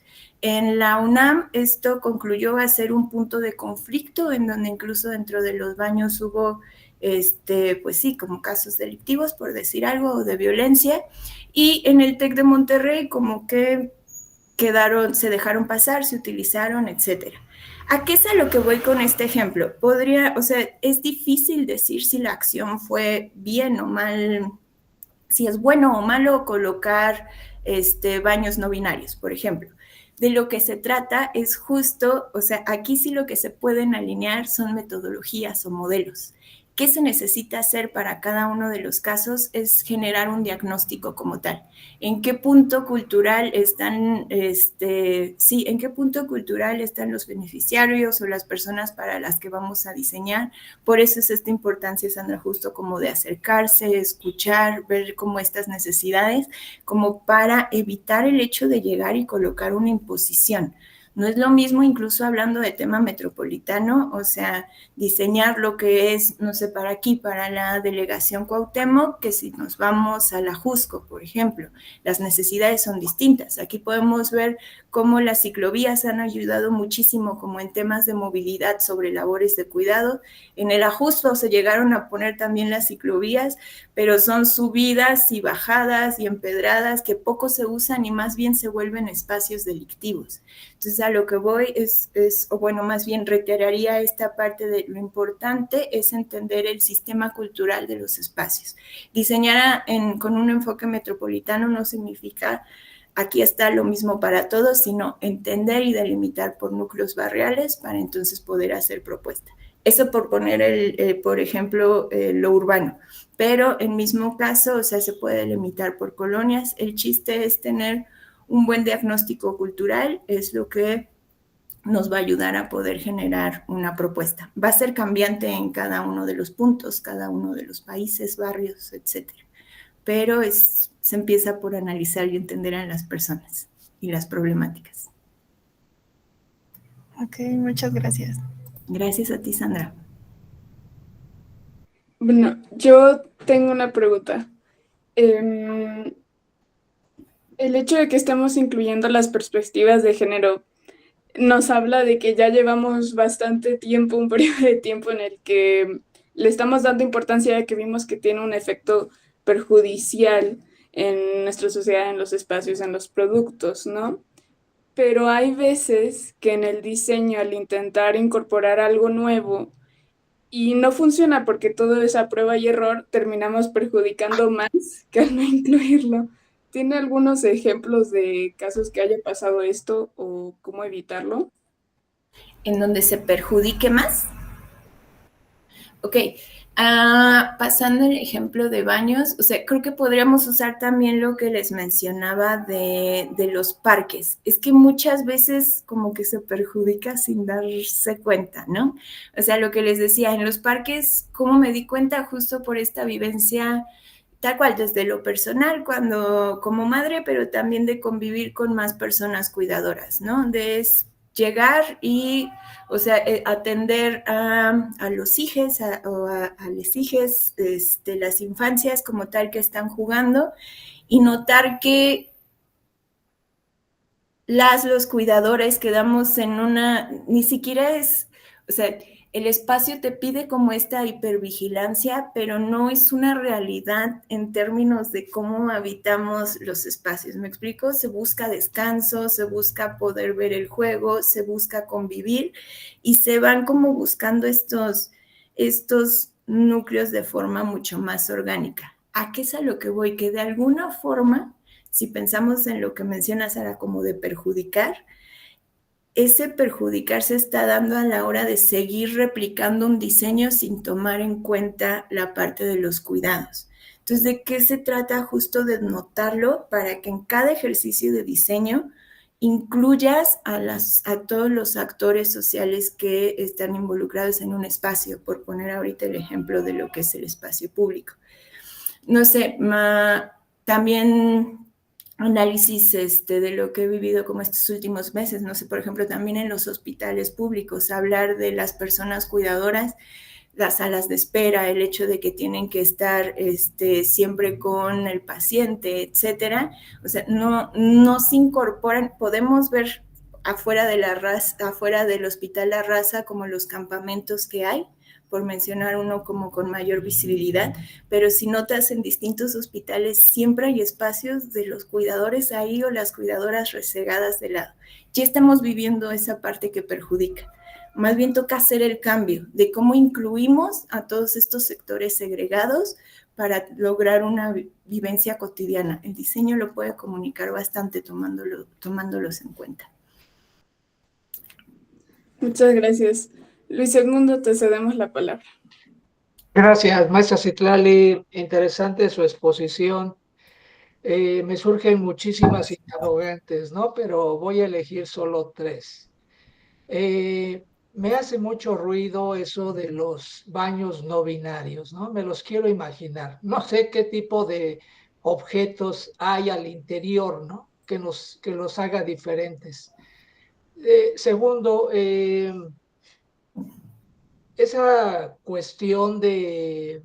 En la UNAM esto concluyó a ser un punto de conflicto en donde incluso dentro de los baños hubo, pues sí, como casos delictivos, por decir algo, o de violencia. Y en el TEC de Monterrey como que se dejaron pasar, se utilizaron, etcétera. ¿A qué es a lo que voy con este ejemplo? Es difícil decir si la acción fue bien o mal, si es bueno o malo colocar baños no binarios, por ejemplo. De lo que se trata es justo, aquí sí lo que se pueden alinear son metodologías o modelos. ¿Qué se necesita hacer para cada uno de los casos? Es generar un diagnóstico como tal. ¿En qué punto cultural están, en qué punto cultural están los beneficiarios o las personas para las que vamos a diseñar? Por eso es esta importancia, Sandra, justo como de acercarse, escuchar, ver como estas necesidades, como para evitar el hecho de llegar y colocar una imposición, No es lo mismo incluso hablando de tema metropolitano, o sea, diseñar lo que es, no sé, para aquí, para la delegación Cuauhtémoc, que si nos vamos a la Jusco, por ejemplo, las necesidades son distintas. Aquí podemos ver cómo las ciclovías han ayudado muchísimo como en temas de movilidad sobre labores de cuidado. En el Ajusco se llegaron a poner también las ciclovías, pero son subidas y bajadas y empedradas que poco se usan y más bien se vuelven espacios delictivos. Entonces a lo que voy o bueno, más bien reiteraría esta parte de lo importante es entender el sistema cultural de los espacios. Diseñar con un enfoque metropolitano no significa aquí está lo mismo para todos, sino entender y delimitar por núcleos barriales para entonces poder hacer propuesta. Eso por poner, por ejemplo, lo urbano. Pero en mismo caso, o sea, se puede delimitar por colonias. El chiste es tener un buen diagnóstico cultural, es lo que nos va a ayudar a poder generar una propuesta. Va a ser cambiante en cada uno de los puntos, cada uno de los países, barrios, etcétera. Pero se empieza por analizar y entender a las personas y las problemáticas. Ok, muchas gracias. Gracias a ti, Sandra. Bueno, yo tengo una pregunta. El hecho de que estemos incluyendo las perspectivas de género nos habla de que ya llevamos bastante tiempo, un periodo de tiempo en el que le estamos dando importancia a que vimos que tiene un efecto perjudicial en nuestra sociedad, en los espacios, en los productos, ¿no? Pero hay veces que en el diseño, al intentar incorporar algo nuevo y no funciona porque todo es a prueba y error, terminamos perjudicando más que al no incluirlo. ¿Tiene algunos ejemplos de casos que haya pasado esto o cómo evitarlo? ¿En donde se perjudique más? Ok, pasando el ejemplo de baños, o sea, creo que podríamos usar también lo que les mencionaba de los parques. Es que muchas veces como que se perjudica sin darse cuenta, ¿no? O sea, lo que les decía, en los parques, ¿cómo me di cuenta? Justo por esta vivencia tal cual, desde lo personal, cuando como madre, pero también de convivir con más personas cuidadoras, ¿no? De llegar y, o sea, atender a los hijos o a las hijas, las infancias como tal que están jugando y notar que los cuidadores quedamos en ni siquiera es, o sea, el espacio te pide como esta hipervigilancia, pero no es una realidad en términos de cómo habitamos los espacios. ¿Me explico? Se busca descanso, se busca poder ver el juego, se busca convivir y se van como buscando estos núcleos de forma mucho más orgánica. ¿A qué es a lo que voy? Que de alguna forma, si pensamos en lo que menciona Sara como de perjudicar, ese perjudicar se está dando a la hora de seguir replicando un diseño sin tomar en cuenta la parte de los cuidados. Entonces, ¿de qué se trata? Justo de notarlo para que en cada ejercicio de diseño incluyas a todos los actores sociales que están involucrados en un espacio, por poner ahorita el ejemplo de lo que es el espacio público. No sé, también análisis de lo que he vivido como estos últimos meses, no sé, por ejemplo, también en los hospitales públicos, hablar de las personas cuidadoras, las salas de espera, el hecho de que tienen que estar siempre con el paciente, etcétera. O sea, no se incorporan, podemos ver afuera del Hospital La Raza como los campamentos que hay, por mencionar uno como con mayor visibilidad, pero si notas en distintos hospitales siempre hay espacios de los cuidadores ahí o las cuidadoras resegadas de lado. Ya estamos viviendo esa parte que perjudica. Más bien toca hacer el cambio de cómo incluimos a todos estos sectores segregados para lograr una vivencia cotidiana. El diseño lo puede comunicar bastante tomándolos en cuenta. Muchas gracias. Luis Segundo, te cedemos la palabra. Gracias, maestra Citlali. Interesante su exposición. Me surgen muchísimas interrogantes, ¿no? Pero voy a elegir solo tres. Me hace mucho ruido eso de los baños no binarios, ¿no? Me los quiero imaginar. No sé qué tipo de objetos hay al interior, ¿no? Que los haga diferentes. Segundo, esa cuestión de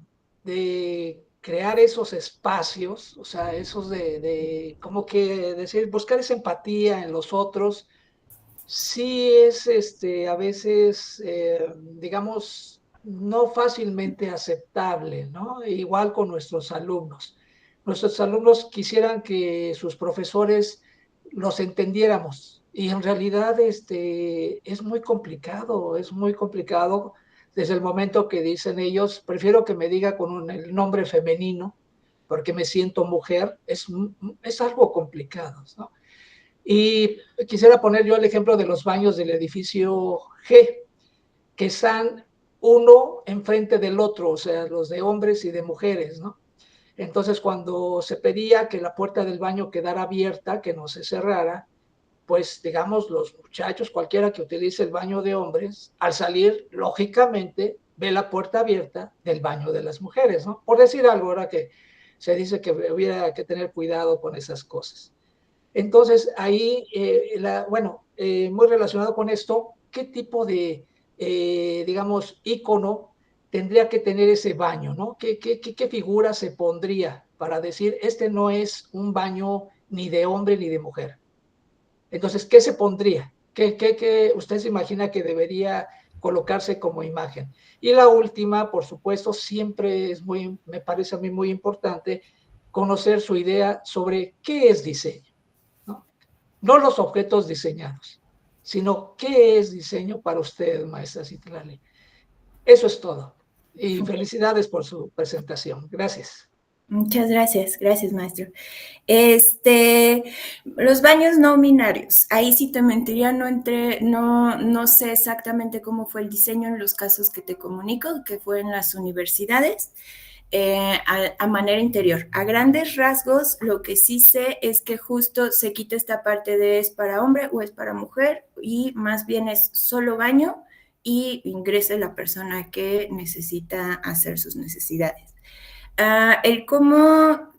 crear esos espacios, o sea, esos como que decir, buscar esa empatía en los otros, sí es a veces, digamos, no fácilmente aceptable, ¿no? Igual con nuestros alumnos. Nuestros alumnos quisieran que sus profesores los entendiéramos y en realidad es muy complicado desde el momento que dicen ellos, prefiero que me diga con el nombre femenino porque me siento mujer, es algo complicado, ¿no? Y quisiera poner yo el ejemplo de los baños del edificio G, que están uno enfrente del otro, o sea, los de hombres y de mujeres, ¿no? Entonces, cuando se pedía que la puerta del baño quedara abierta, que no se cerrara, pues, digamos, los muchachos, cualquiera que utilice el baño de hombres, al salir, lógicamente, ve la puerta abierta del baño de las mujeres, ¿no? Por decir algo, ahora que se dice que hubiera que tener cuidado con esas cosas. Entonces, ahí, muy relacionado con esto, ¿qué tipo de, digamos, ícono tendría que tener ese baño, ¿no? ¿Qué figura se pondría para decir, este no es un baño ni de hombre ni de mujer? Entonces, ¿qué se pondría? ¿Qué usted se imagina que debería colocarse como imagen? Y la última, por supuesto, siempre me parece a mí muy importante conocer su idea sobre qué es diseño. No los objetos diseñados, sino qué es diseño para usted, maestra Citlali. Eso es todo. Y felicidades por su presentación. Gracias. Muchas gracias, gracias, maestro. Los baños no binarios, ahí sí te mentiría, no sé exactamente cómo fue el diseño en los casos que te comunico, que fue en las universidades. A manera interior. A grandes rasgos, lo que sí sé es que justo se quita esta parte de es para hombre o es para mujer y más bien es solo baño y ingrese la persona que necesita hacer sus necesidades. El cómo,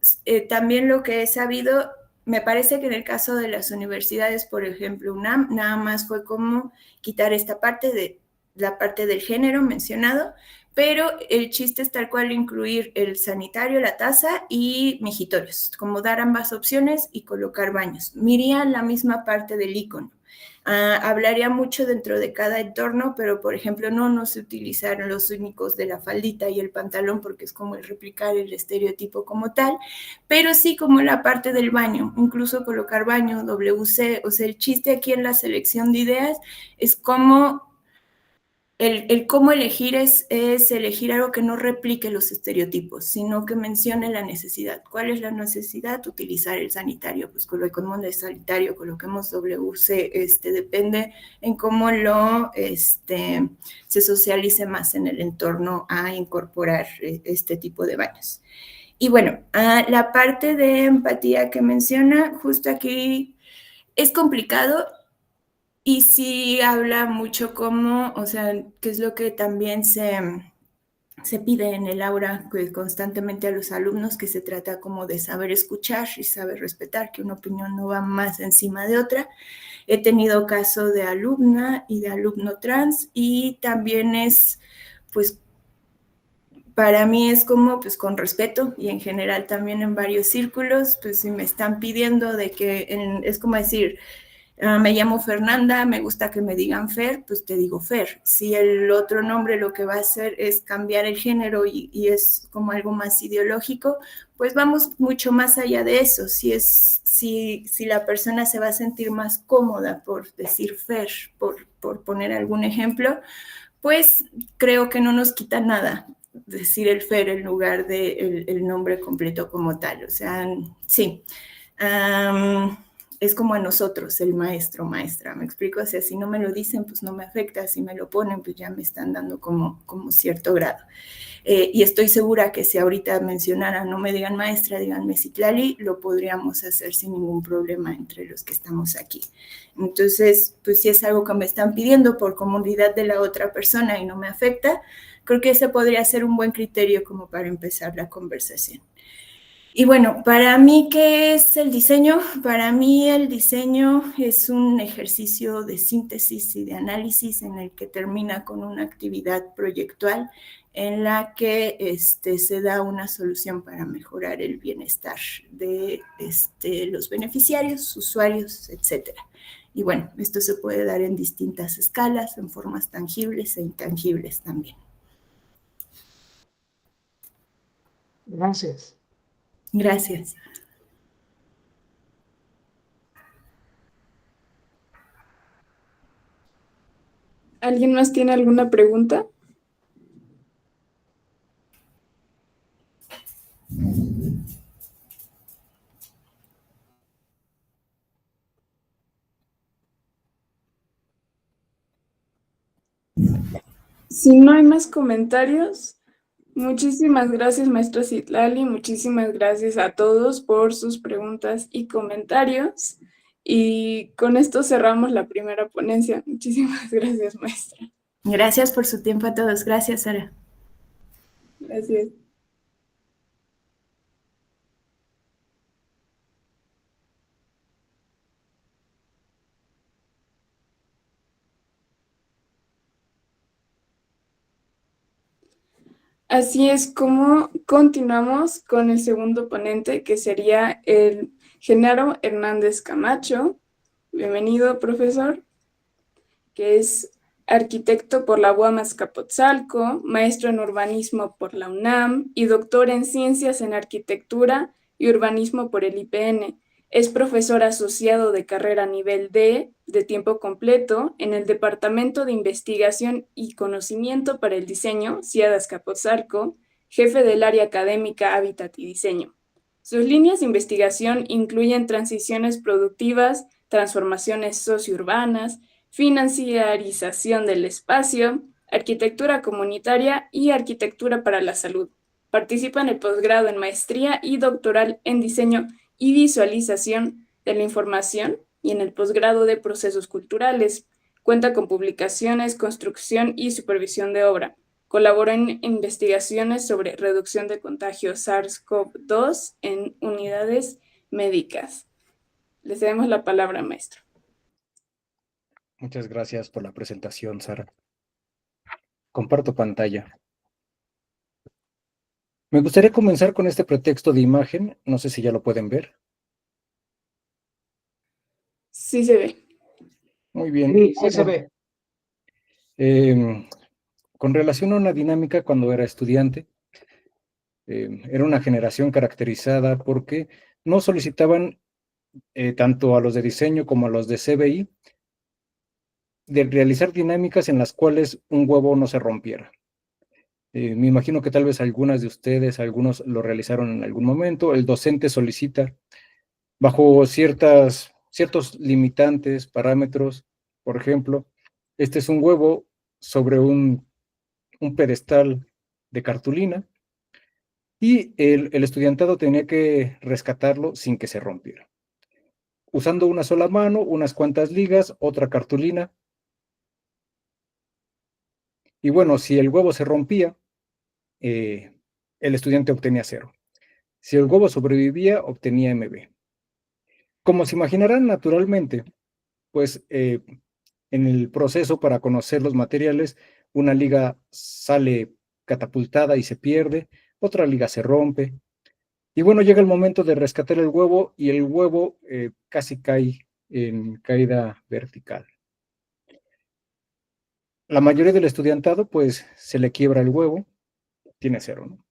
también lo que he sabido, me parece que en el caso de las universidades, por ejemplo, UNAM, nada más fue como quitar esta parte la parte del género mencionado, pero el chiste es tal cual incluir el sanitario, la taza y mijitorios, como dar ambas opciones y colocar baños. Miría la misma parte del icono. Hablaría mucho dentro de cada entorno, pero por ejemplo no se utilizaron los únicos de la faldita y el pantalón porque es como el replicar el estereotipo como tal, pero sí como la parte del baño, incluso colocar baño, WC, o sea, el chiste aquí en la selección de ideas es como el cómo elegir es elegir algo que no replique los estereotipos, sino que mencione la necesidad. ¿Cuál es la necesidad? Utilizar el sanitario. Pues coloquemos el sanitario, coloquemos WC, depende en cómo se socialice más en el entorno a incorporar este tipo de baños. Y bueno, la parte de empatía que menciona, justo aquí es complicado. Y sí habla mucho como, o sea, que es lo que también se pide en el aula constantemente a los alumnos, que se trata como de saber escuchar y saber respetar, que una opinión no va más encima de otra. He tenido caso de alumna y de alumno trans y también es, pues, para mí es como, pues, con respeto y en general también en varios círculos, pues, si me están pidiendo de que, es como decir, me llamo Fernanda, me gusta que me digan Fer, pues te digo Fer. Si el otro nombre lo que va a hacer es cambiar el género y es como algo más ideológico, pues vamos mucho más allá de eso. Si la persona se va a sentir más cómoda por decir Fer, por poner algún ejemplo, pues creo que no nos quita nada decir el Fer en lugar de el nombre completo como tal. O sea, sí. Es como a nosotros, el maestro, maestra, ¿me explico? O sea, si no me lo dicen, pues no me afecta, si me lo ponen, pues ya me están dando como cierto grado. Y estoy segura que si ahorita mencionaran, no me digan maestra, díganme Citlali, lo podríamos hacer sin ningún problema entre los que estamos aquí. Entonces, pues si es algo que me están pidiendo por comodidad de la otra persona y no me afecta, creo que ese podría ser un buen criterio como para empezar la conversación. Y bueno, para mí, ¿qué es el diseño? Para mí el diseño es un ejercicio de síntesis y de análisis en el que termina con una actividad proyectual en la que se da una solución para mejorar el bienestar de los beneficiarios, usuarios, etc. Y bueno, esto se puede dar en distintas escalas, en formas tangibles e intangibles también. Gracias. Gracias. ¿Alguien más tiene alguna pregunta? Si no hay más comentarios, muchísimas gracias, maestra Citlali. Muchísimas gracias a todos por sus preguntas y comentarios. Y con esto cerramos la primera ponencia. Muchísimas gracias, maestra. Gracias por su tiempo a todos. Gracias, Sara. Gracias. Así es como continuamos con el segundo ponente, que sería el Genaro Hernández Camacho. Bienvenido, profesor, que es arquitecto por la UAM Azcapotzalco, maestro en urbanismo por la UNAM y doctor en ciencias en arquitectura y urbanismo por el IPN. Es profesor asociado de carrera nivel D de tiempo completo en el Departamento de Investigación y Conocimiento para el Diseño, CIAD Azcapotzalco, jefe del área académica Hábitat y Diseño. Sus líneas de investigación incluyen transiciones productivas, transformaciones sociourbanas, financiarización del espacio, arquitectura comunitaria y arquitectura para la salud. Participa en el posgrado en maestría y doctoral en diseño y visualización de la información y en el posgrado de procesos culturales. Cuenta con publicaciones, construcción y supervisión de obra. Colaboró en investigaciones sobre reducción de contagio SARS-CoV-2 en unidades médicas. Les cedemos la palabra, maestro. Muchas gracias por la presentación, Sara. Comparto pantalla. Me gustaría comenzar con este pretexto de imagen. No sé si ya lo pueden ver. Sí se ve. Muy bien. Sí, sí se ve. Con relación a una dinámica cuando era estudiante, era una generación caracterizada porque no solicitaban tanto a los de diseño como a los de CBI de realizar dinámicas en las cuales un huevo no se rompiera. Me imagino que tal vez algunas de ustedes, algunos lo realizaron en algún momento. El docente solicita bajo ciertos limitantes, parámetros. Por ejemplo, este es un huevo sobre un pedestal de cartulina y el estudiantado tenía que rescatarlo sin que se rompiera. Usando una sola mano, unas cuantas ligas, otra cartulina. Y bueno, si el huevo se rompía, el estudiante obtenía 0. Si el huevo sobrevivía, obtenía MB. Como se imaginarán naturalmente, pues en el proceso para conocer los materiales, una liga sale catapultada y se pierde, otra liga se rompe. Y bueno, llega el momento de rescatar el huevo y el huevo casi cae en caída vertical. La mayoría del estudiantado, pues se le quiebra el huevo, tiene 0, ¿no?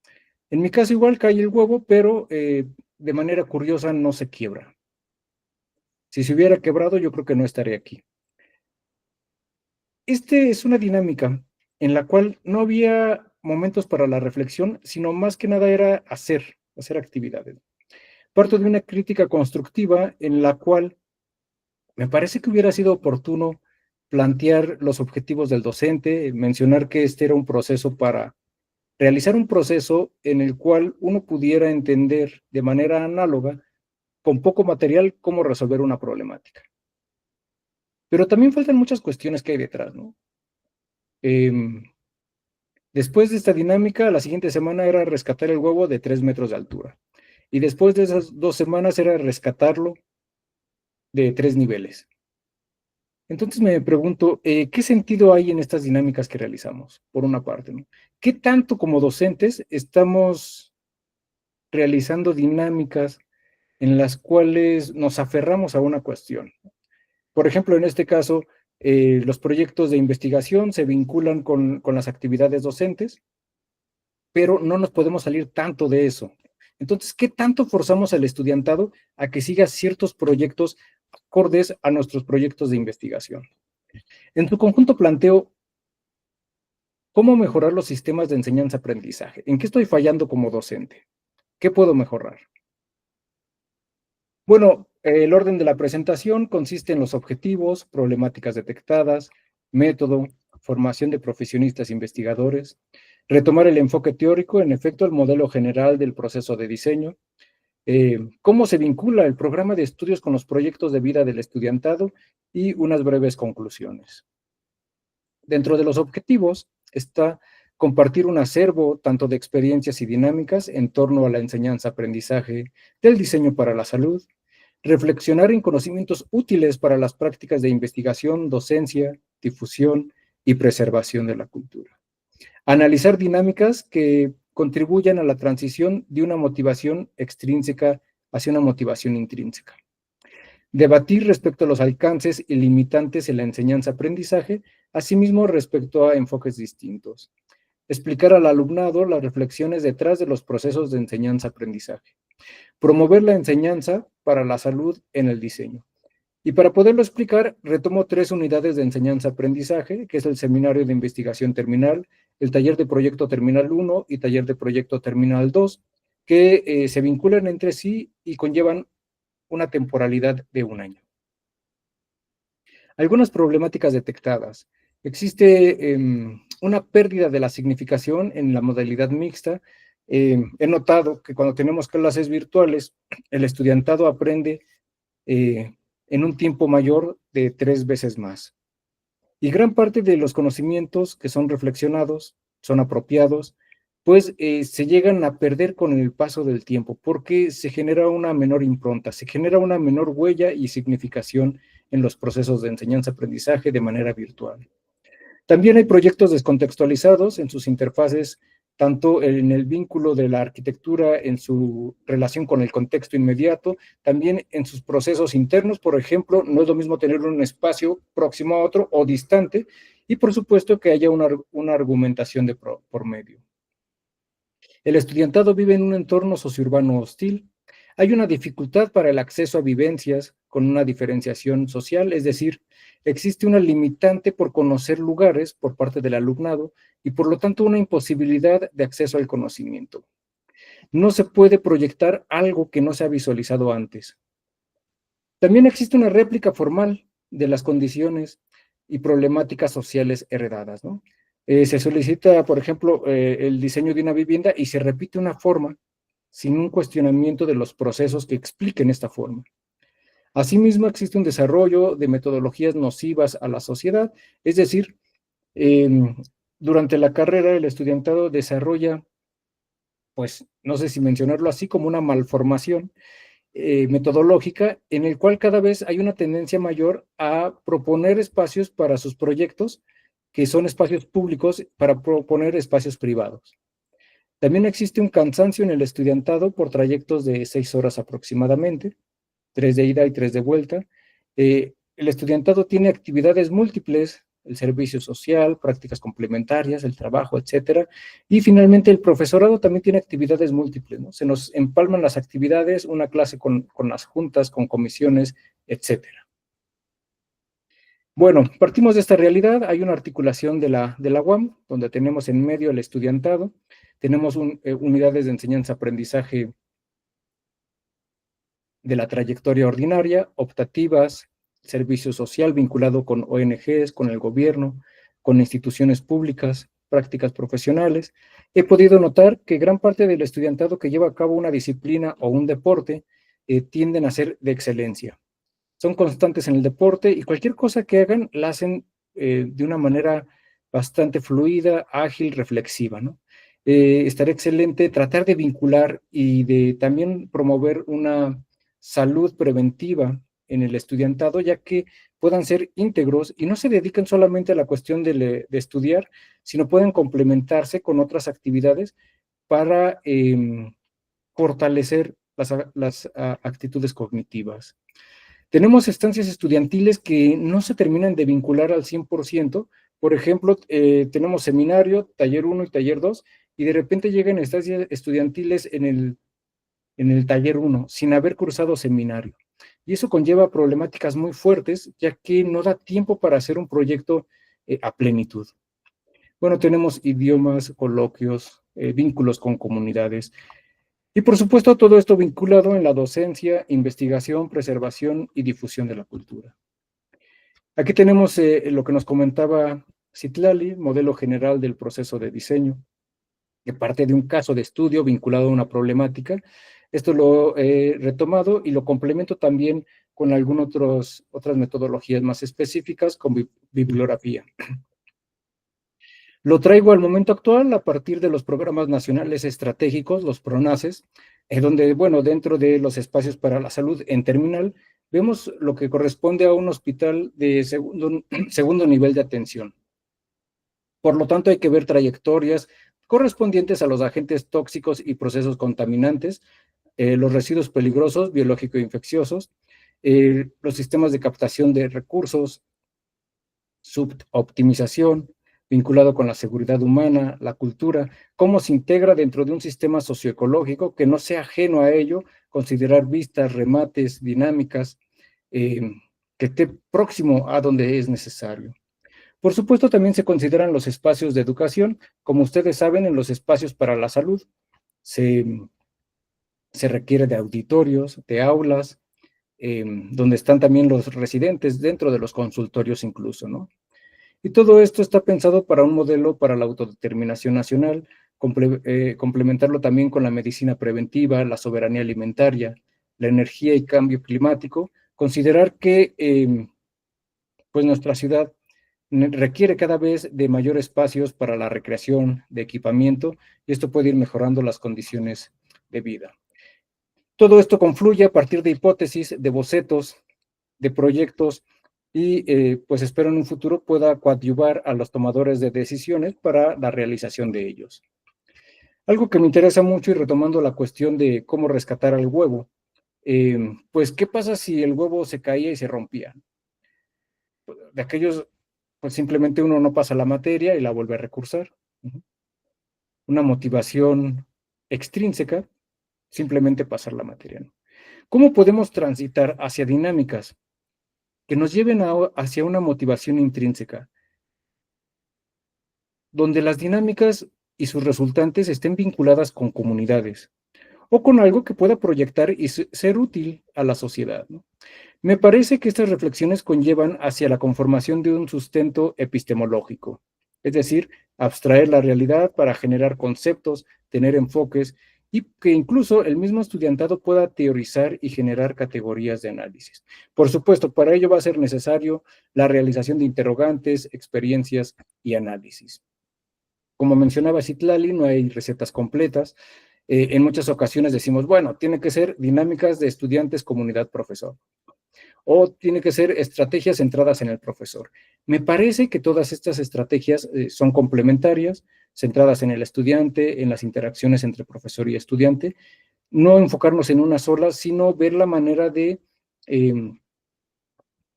En mi caso igual cae el huevo, pero de manera curiosa no se quiebra. Si se hubiera quebrado, yo creo que no estaría aquí. Es una dinámica en la cual no había momentos para la reflexión, sino más que nada era hacer actividades. Parto de una crítica constructiva en la cual me parece que hubiera sido oportuno plantear los objetivos del docente, mencionar que este era un proceso para realizar un proceso en el cual uno pudiera entender de manera análoga, con poco material, cómo resolver una problemática. Pero también faltan muchas cuestiones que hay detrás, ¿no? Después de esta dinámica, la siguiente semana era rescatar el huevo de 3 metros de altura. y después de esas 2 semanas era rescatarlo de 3 niveles. Entonces me pregunto, ¿qué sentido hay en estas dinámicas que realizamos? Por una parte, ¿no? ¿Qué tanto como docentes estamos realizando dinámicas en las cuales nos aferramos a una cuestión? Por ejemplo, en este caso, los proyectos de investigación se vinculan con las actividades docentes, pero no nos podemos salir tanto de eso. Entonces, ¿qué tanto forzamos al estudiantado a que siga ciertos proyectos acordes a nuestros proyectos de investigación? En su conjunto planteo, ¿cómo mejorar los sistemas de enseñanza-aprendizaje? ¿En qué estoy fallando como docente? ¿Qué puedo mejorar? Bueno, el orden de la presentación consiste en los objetivos, problemáticas detectadas, método, formación de profesionistas investigadores, retomar el enfoque teórico, en efecto, el modelo general del proceso de diseño, cómo se vincula el programa de estudios con los proyectos de vida del estudiantado y unas breves conclusiones. Dentro de los objetivos está compartir un acervo tanto de experiencias y dinámicas en torno a la enseñanza-aprendizaje del diseño para la salud, reflexionar en conocimientos útiles para las prácticas de investigación, docencia, difusión y preservación de la cultura. Analizar dinámicas que contribuyan a la transición de una motivación extrínseca hacia una motivación intrínseca. Debatir respecto a los alcances y limitantes en la enseñanza-aprendizaje, asimismo respecto a enfoques distintos. Explicar al alumnado las reflexiones detrás de los procesos de enseñanza-aprendizaje. Promover la enseñanza para la salud en el diseño. Y para poderlo explicar, retomo 3 unidades de enseñanza-aprendizaje, que es el seminario de investigación terminal, el taller de proyecto terminal 1 y taller de proyecto terminal 2, que se vinculan entre sí y conllevan una temporalidad de 1 año. Algunas problemáticas detectadas. Existe una pérdida de la significación en la modalidad mixta. He notado que cuando tenemos clases virtuales, el estudiantado aprende en un tiempo mayor de 3 veces más. Y gran parte de los conocimientos que son reflexionados, son apropiados, pues se llegan a perder con el paso del tiempo, porque se genera una menor impronta, se genera una menor huella y significación en los procesos de enseñanza-aprendizaje de manera virtual. También hay proyectos descontextualizados en sus interfaces, tanto en el vínculo de la arquitectura en su relación con el contexto inmediato, también en sus procesos internos. Por ejemplo, no es lo mismo tener un espacio próximo a otro o distante, y por supuesto que haya una argumentación por medio. El estudiantado vive en un entorno sociourbano hostil. Hay una dificultad para el acceso a vivencias con una diferenciación social, es decir, existe una limitante por conocer lugares por parte del alumnado y por lo tanto una imposibilidad de acceso al conocimiento. No se puede proyectar algo que no se ha visualizado antes. También existe una réplica formal de las condiciones y problemáticas sociales heredadas, ¿no? Se solicita, por ejemplo, el diseño de una vivienda y se repite una forma sin un cuestionamiento de los procesos que expliquen esta forma. Asimismo, existe un desarrollo de metodologías nocivas a la sociedad, es decir, durante la carrera el estudiantado desarrolla, pues, no sé si mencionarlo así, como una malformación metodológica en el cual cada vez hay una tendencia mayor a proponer espacios para sus proyectos, que son espacios públicos, para proponer espacios privados. También existe un cansancio en el estudiantado por trayectos de 6 horas aproximadamente, 3 de ida y 3 de vuelta. El estudiantado tiene actividades múltiples, el servicio social, prácticas complementarias, el trabajo, etcétera. Y finalmente el profesorado también tiene actividades múltiples, ¿no? Se nos empalman las actividades, una clase con las juntas, con comisiones, etcétera. Bueno, partimos de esta realidad. Hay una articulación de la UAM, donde tenemos en medio el estudiantado, tenemos unidades de enseñanza-aprendizaje de la trayectoria ordinaria, optativas, servicio social vinculado con ONGs, con el gobierno, con instituciones públicas, prácticas profesionales. He podido notar que gran parte del estudiantado que lleva a cabo una disciplina o un deporte tienden a ser de excelencia. Son constantes en el deporte y cualquier cosa que hagan la hacen de una manera bastante fluida, ágil, reflexiva, ¿no? estaría excelente tratar de vincular y de también promover una salud preventiva en el estudiantado, ya que puedan ser íntegros y no se dediquen solamente a la cuestión de estudiar, sino pueden complementarse con otras actividades para fortalecer las actitudes cognitivas. Tenemos estancias estudiantiles que no se terminan de vincular al 100%. Por ejemplo, tenemos seminario, taller 1 y taller 2, y de repente llegan estancias estudiantiles en el taller 1, sin haber cursado seminario. Y eso conlleva problemáticas muy fuertes, ya que no da tiempo para hacer un proyecto a plenitud. Bueno, tenemos idiomas, coloquios, vínculos con comunidades. Y por supuesto, todo esto vinculado en la docencia, investigación, preservación y difusión de la cultura. Aquí tenemos lo que nos comentaba Citlali, modelo general del proceso de diseño, que parte de un caso de estudio vinculado a una problemática. Esto lo he retomado y lo complemento también con algunas otras metodologías más específicas, con bibliografía. Lo traigo al momento actual a partir de los programas nacionales estratégicos, los PRONACES, donde, bueno, dentro de los espacios para la salud en terminal, vemos lo que corresponde a un hospital de segundo nivel de atención. Por lo tanto, hay que ver trayectorias correspondientes a los agentes tóxicos y procesos contaminantes, los residuos peligrosos, biológico-infecciosos, los sistemas de captación de recursos, suboptimización, vinculado con la seguridad humana, la cultura, cómo se integra dentro de un sistema socioecológico que no sea ajeno a ello, considerar vistas, remates, dinámicas, que esté próximo a donde es necesario. Por supuesto, también se consideran los espacios de educación. Como ustedes saben, en los espacios para la salud se requiere de auditorios, de aulas, donde están también los residentes dentro de los consultorios incluso, ¿no? Y todo esto está pensado para un modelo para la autodeterminación nacional, complementarlo también con la medicina preventiva, la soberanía alimentaria, la energía y cambio climático, considerar que pues nuestra ciudad requiere cada vez de mayor espacios para la recreación, de equipamiento, y esto puede ir mejorando las condiciones de vida. Todo esto confluye a partir de hipótesis, de bocetos, de proyectos, y pues espero en un futuro pueda coadyuvar a los tomadores de decisiones para la realización de ellos. Algo que me interesa mucho, y retomando la cuestión de cómo rescatar al huevo, pues ¿qué pasa si el huevo se caía y se rompía? De aquellos, pues simplemente uno no pasa la materia y la vuelve a recursar. Una motivación extrínseca, simplemente pasar la materia, ¿no? ¿Cómo podemos transitar hacia dinámicas que nos lleven hacia una motivación intrínseca, donde las dinámicas y sus resultantes estén vinculadas con comunidades o con algo que pueda proyectar y ser útil a la sociedad, ¿no? Me parece que estas reflexiones conllevan hacia la conformación de un sustento epistemológico, es decir, abstraer la realidad para generar conceptos, tener enfoques, y que incluso el mismo estudiantado pueda teorizar y generar categorías de análisis. Por supuesto, para ello va a ser necesario la realización de interrogantes, experiencias y análisis. Como mencionaba Citlali, no hay recetas completas. En muchas ocasiones decimos, bueno, tiene que ser dinámicas de estudiantes, comunidad, profesor, o tiene que ser estrategias centradas en el profesor. Me parece que todas estas estrategias son complementarias, centradas en el estudiante, en las interacciones entre profesor y estudiante, no enfocarnos en una sola, sino ver la manera de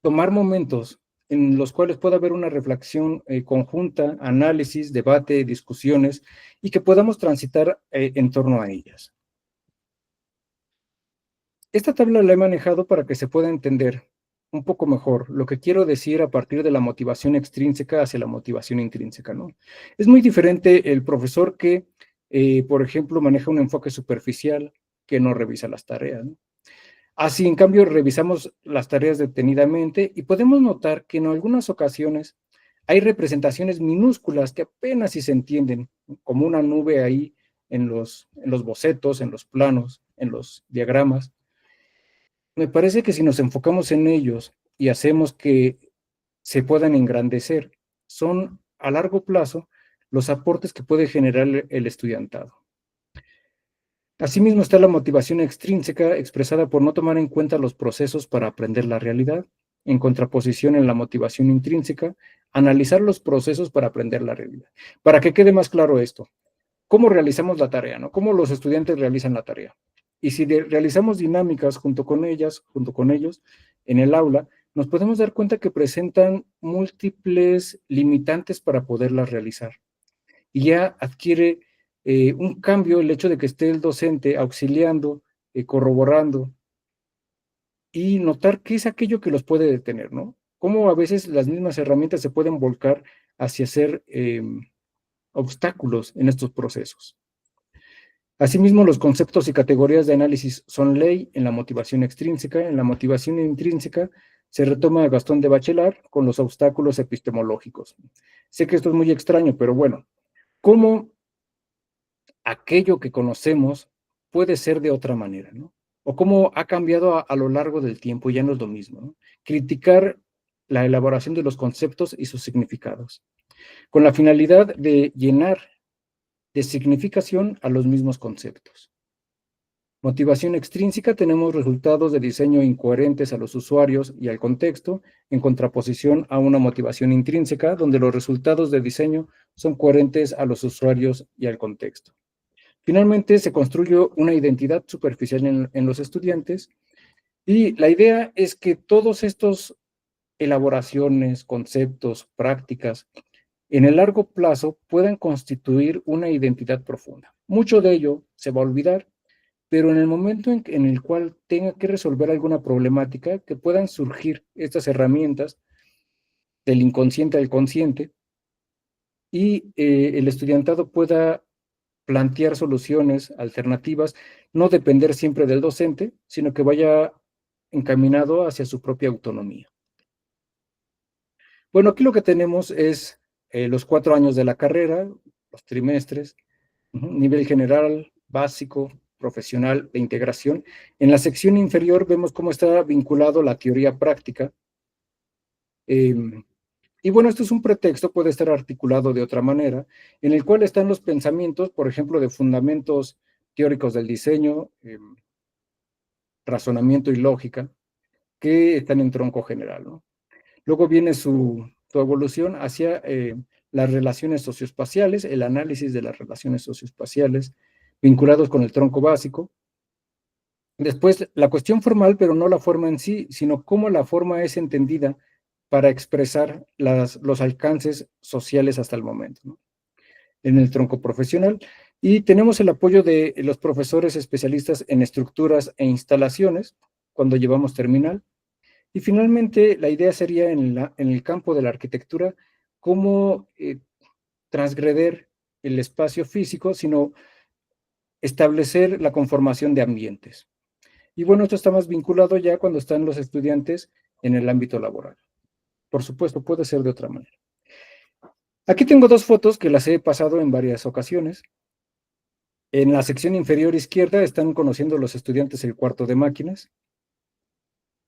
tomar momentos en los cuales pueda haber una reflexión conjunta, análisis, debate, discusiones, y que podamos transitar en torno a ellas. Esta tabla la he manejado para que se pueda entender un poco mejor lo que quiero decir a partir de la motivación extrínseca hacia la motivación intrínseca, ¿no? Es muy diferente el profesor que, por ejemplo, maneja un enfoque superficial, que no revisa las tareas, ¿no? Así, en cambio, revisamos las tareas detenidamente y podemos notar que en algunas ocasiones hay representaciones minúsculas que apenas si se entienden, como una nube ahí en los bocetos, en los planos, en los diagramas. Me parece que si nos enfocamos en ellos y hacemos que se puedan engrandecer, son a largo plazo los aportes que puede generar el estudiantado. Asimismo está la motivación extrínseca expresada por no tomar en cuenta los procesos para aprender la realidad, en contraposición en la motivación intrínseca, analizar los procesos para aprender la realidad. Para que quede más claro esto, ¿cómo realizamos la tarea, no? ¿Cómo los estudiantes realizan la tarea? Y si realizamos dinámicas junto con ellos, en el aula, nos podemos dar cuenta que presentan múltiples limitantes para poderlas realizar. Y ya adquiere un cambio el hecho de que esté el docente auxiliando, corroborando, y notar qué es aquello que los puede detener, ¿no? Cómo a veces las mismas herramientas se pueden volcar hacia ser obstáculos en estos procesos. Asimismo, los conceptos y categorías de análisis son ley en la motivación extrínseca. En la motivación intrínseca se retoma a Gastón de Bachelard con los obstáculos epistemológicos. Sé que esto es muy extraño, pero bueno, ¿cómo aquello que conocemos puede ser de otra manera, ¿no? O cómo ha cambiado a lo largo del tiempo, ya no es lo mismo, ¿no? Criticar la elaboración de los conceptos y sus significados, con la finalidad de llenar de significación a los mismos conceptos. Motivación extrínseca, tenemos resultados de diseño incoherentes a los usuarios y al contexto, en contraposición a una motivación intrínseca, donde los resultados de diseño son coherentes a los usuarios y al contexto. Finalmente, se construye una identidad superficial en los estudiantes, y la idea es que todos estos elaboraciones, conceptos, prácticas, en el largo plazo puedan constituir una identidad profunda. Mucho de ello se va a olvidar, pero en el momento en el cual tenga que resolver alguna problemática, que puedan surgir estas herramientas del inconsciente al consciente, y el estudiantado pueda plantear soluciones alternativas, no depender siempre del docente, sino que vaya encaminado hacia su propia autonomía. Bueno, aquí lo que tenemos es los 4 años de la carrera, los trimestres, nivel general, básico, profesional e integración. En la sección inferior vemos cómo está vinculado la teoría práctica. Y bueno, esto es un pretexto, puede estar articulado de otra manera, en el cual están los pensamientos, por ejemplo, de fundamentos teóricos del diseño, razonamiento y lógica, que están en tronco general, ¿no? Luego viene su evolución hacia las relaciones socioespaciales, el análisis de las relaciones socioespaciales vinculados con el tronco básico. Después, la cuestión formal, pero no la forma en sí, sino cómo la forma es entendida para expresar los alcances sociales hasta el momento, ¿no? En el tronco profesional. Y tenemos el apoyo de los profesores especialistas en estructuras e instalaciones, cuando llevamos terminal. Y finalmente, la idea sería en el campo de la arquitectura, cómo transgreder el espacio físico, sino establecer la conformación de ambientes. Y bueno, esto está más vinculado ya cuando están los estudiantes en el ámbito laboral. Por supuesto, puede ser de otra manera. Aquí tengo 2 fotos que las he pasado en varias ocasiones. En la sección inferior izquierda están conociendo los estudiantes el cuarto de máquinas.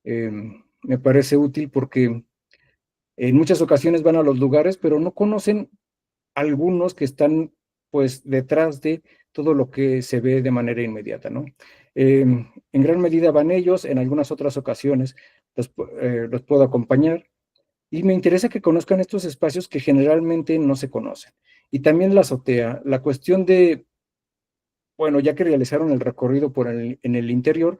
Me parece útil porque en muchas ocasiones van a los lugares, pero no conocen algunos que están pues detrás de todo lo que se ve de manera inmediata, ¿no? En gran medida van ellos, en algunas otras ocasiones los puedo acompañar, y me interesa que conozcan estos espacios que generalmente no se conocen. Y también la azotea, la cuestión de, bueno, ya que realizaron el recorrido en el interior,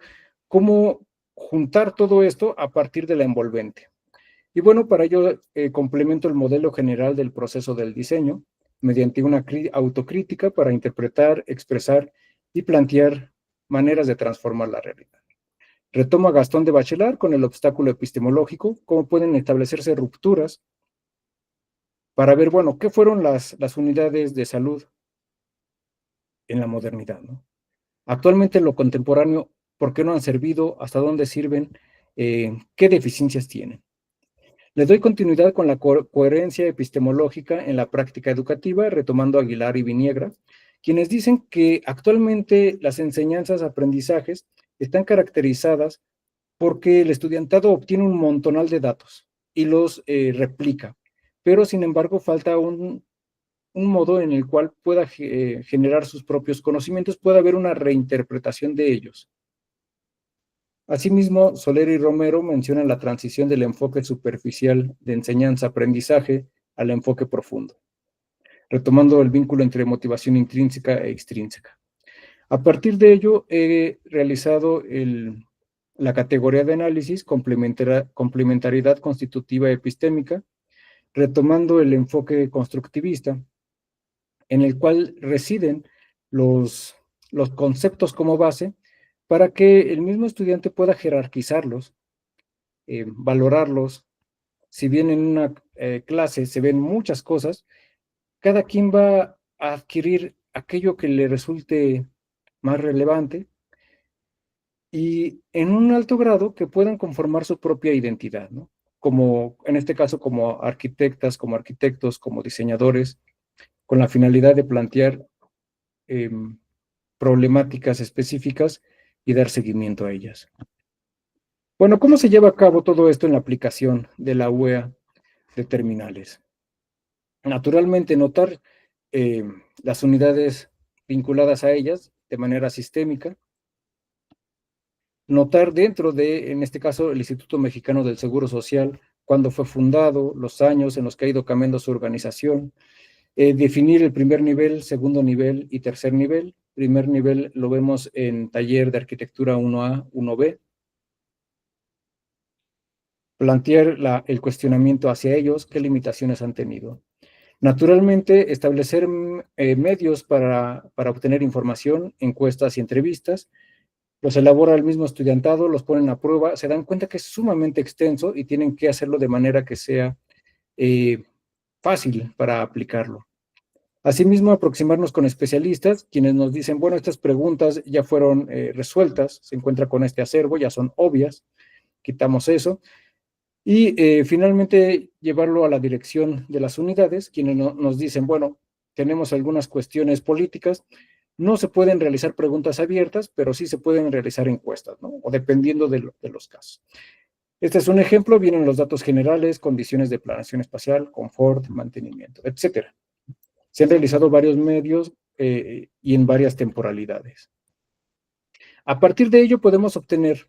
cómo juntar todo esto a partir de la envolvente. Y bueno, para ello complemento el modelo general del proceso del diseño mediante una autocrítica para interpretar, expresar y plantear maneras de transformar la realidad. Retomo a Gastón de Bachelard con el obstáculo epistemológico, cómo pueden establecerse rupturas para ver, bueno, qué fueron las unidades de salud en la modernidad, ¿no? Actualmente en lo contemporáneo, ¿por qué no han servido? ¿Hasta dónde sirven? ¿Qué deficiencias tienen? Le doy continuidad con la coherencia epistemológica en la práctica educativa, retomando a Aguilar y Viniegra, quienes dicen que actualmente las enseñanzas, aprendizajes, están caracterizadas porque el estudiantado obtiene un montonal de datos y los replica, pero sin embargo falta un un modo en el cual pueda generar sus propios conocimientos, pueda haber una reinterpretación de ellos. Asimismo, Soler y Romero mencionan la transición del enfoque superficial de enseñanza-aprendizaje al enfoque profundo, retomando el vínculo entre motivación intrínseca e extrínseca. A partir de ello, he realizado la categoría de análisis, complementariedad constitutiva epistémica, retomando el enfoque constructivista, en el cual residen los conceptos como base para que el mismo estudiante pueda jerarquizarlos, valorarlos. Si bien en una clase se ven muchas cosas, cada quien va a adquirir aquello que le resulte más relevante y en un alto grado que puedan conformar su propia identidad, ¿no? Como en este caso como arquitectas, como arquitectos, como diseñadores, con la finalidad de plantear problemáticas específicas y dar seguimiento a ellas. Bueno, ¿cómo se lleva a cabo todo esto en la aplicación de la UEA de terminales? Naturalmente, notar las unidades vinculadas a ellas de manera sistémica, notar dentro de, en este caso, el Instituto Mexicano del Seguro Social, cuándo fue fundado, los años en los que ha ido cambiando su organización, definir el primer nivel, segundo nivel y tercer nivel. Primer nivel lo vemos en taller de arquitectura 1A, 1B. Plantear el cuestionamiento hacia ellos, qué limitaciones han tenido. Naturalmente, establecer medios para obtener información, encuestas y entrevistas. Los elabora el mismo estudiantado, los ponen a prueba, se dan cuenta que es sumamente extenso y tienen que hacerlo de manera que sea fácil para aplicarlo. Asimismo, aproximarnos con especialistas, quienes nos dicen, bueno, estas preguntas ya fueron resueltas, se encuentra con este acervo, ya son obvias, quitamos eso. Y finalmente llevarlo a la dirección de las unidades, quienes nos dicen, bueno, tenemos algunas cuestiones políticas, no se pueden realizar preguntas abiertas, pero sí se pueden realizar encuestas, ¿no? O dependiendo de los casos. Este es un ejemplo, vienen los datos generales, condiciones de planeación espacial, confort, mantenimiento, etcétera. Se han realizado varios medios y en varias temporalidades. A partir de ello podemos obtener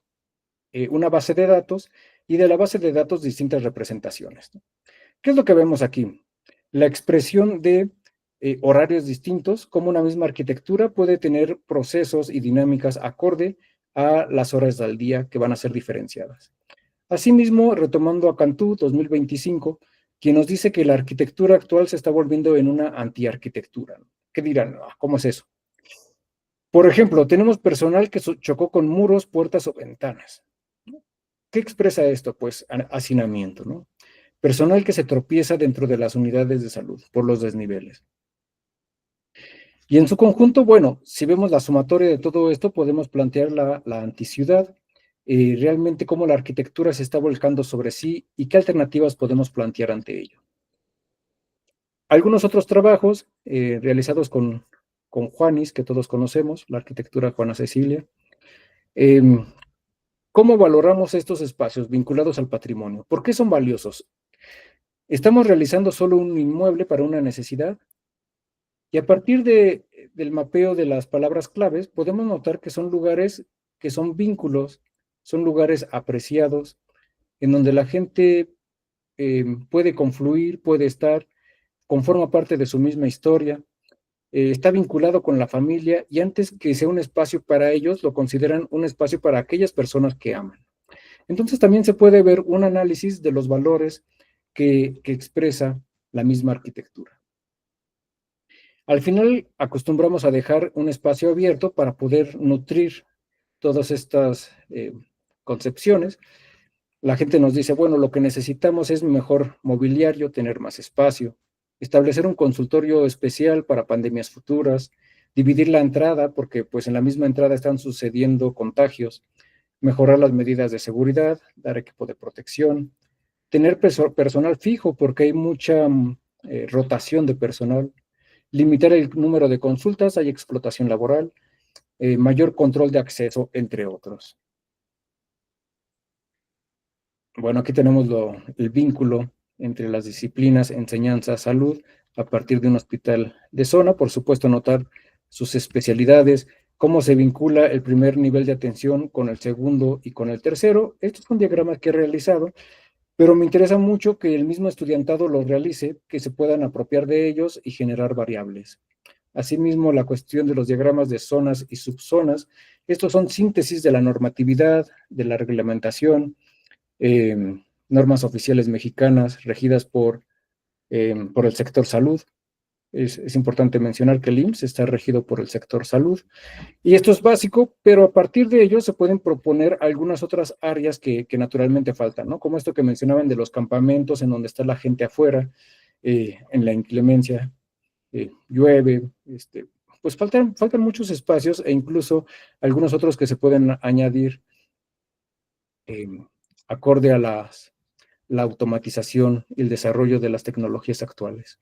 una base de datos y de la base de datos distintas representaciones, ¿no? ¿Qué es lo que vemos aquí? La expresión de horarios distintos, como una misma arquitectura puede tener procesos y dinámicas acorde a las horas del día que van a ser diferenciadas. Asimismo, retomando a Cantú 2025, quien nos dice que la arquitectura actual se está volviendo en una antiarquitectura, ¿no? ¿Qué dirán? ¿Cómo es eso? Por ejemplo, tenemos personal que chocó con muros, puertas o ventanas. ¿Qué expresa esto? Pues hacinamiento, ¿no? Personal que se tropieza dentro de las unidades de salud por los desniveles. Y en su conjunto, bueno, si vemos la sumatoria de todo esto, podemos plantear la anticiudad, realmente cómo la arquitectura se está volcando sobre sí y qué alternativas podemos plantear ante ello. Algunos otros trabajos realizados con Juanis, que todos conocemos, la arquitectura Juana Cecilia. ¿Cómo valoramos estos espacios vinculados al patrimonio? ¿Por qué son valiosos? ¿Estamos realizando solo un inmueble para una necesidad? Y a partir del mapeo de las palabras claves, podemos notar que son lugares que son vínculos, son lugares apreciados, en donde la gente puede confluir, puede estar, conforma parte de su misma historia, está vinculado con la familia y antes que sea un espacio para ellos, lo consideran un espacio para aquellas personas que aman. Entonces también se puede ver un análisis de los valores que expresa la misma arquitectura. Al final acostumbramos a dejar un espacio abierto para poder nutrir todas estas concepciones. La gente nos dice, bueno, lo que necesitamos es mejor mobiliario, tener más espacio, establecer un consultorio especial para pandemias futuras, dividir la entrada, porque pues en la misma entrada están sucediendo contagios, mejorar las medidas de seguridad, dar equipo de protección, tener personal fijo, porque hay mucha rotación de personal, limitar el número de consultas, hay explotación laboral, mayor control de acceso, entre otros. Bueno, aquí tenemos el vínculo entre las disciplinas enseñanza, salud, a partir de un hospital de zona, por supuesto notar sus especialidades, cómo se vincula el primer nivel de atención con el segundo y con el tercero. Estos son diagramas que he realizado, pero me interesa mucho que el mismo estudiantado los realice, que se puedan apropiar de ellos y generar variables. Asimismo, la cuestión de los diagramas de zonas y subzonas, estos son síntesis de la normatividad, de la reglamentación, normas oficiales mexicanas regidas por el sector salud. Es importante mencionar que el IMSS está regido por el sector salud. Y esto es básico, pero a partir de ello se pueden proponer algunas otras áreas que naturalmente faltan, ¿no? Como esto que mencionaban de los campamentos en donde está la gente afuera, en la inclemencia, llueve, pues faltan muchos espacios e incluso algunos otros que se pueden añadir acorde a la automatización y el desarrollo de las tecnologías actuales.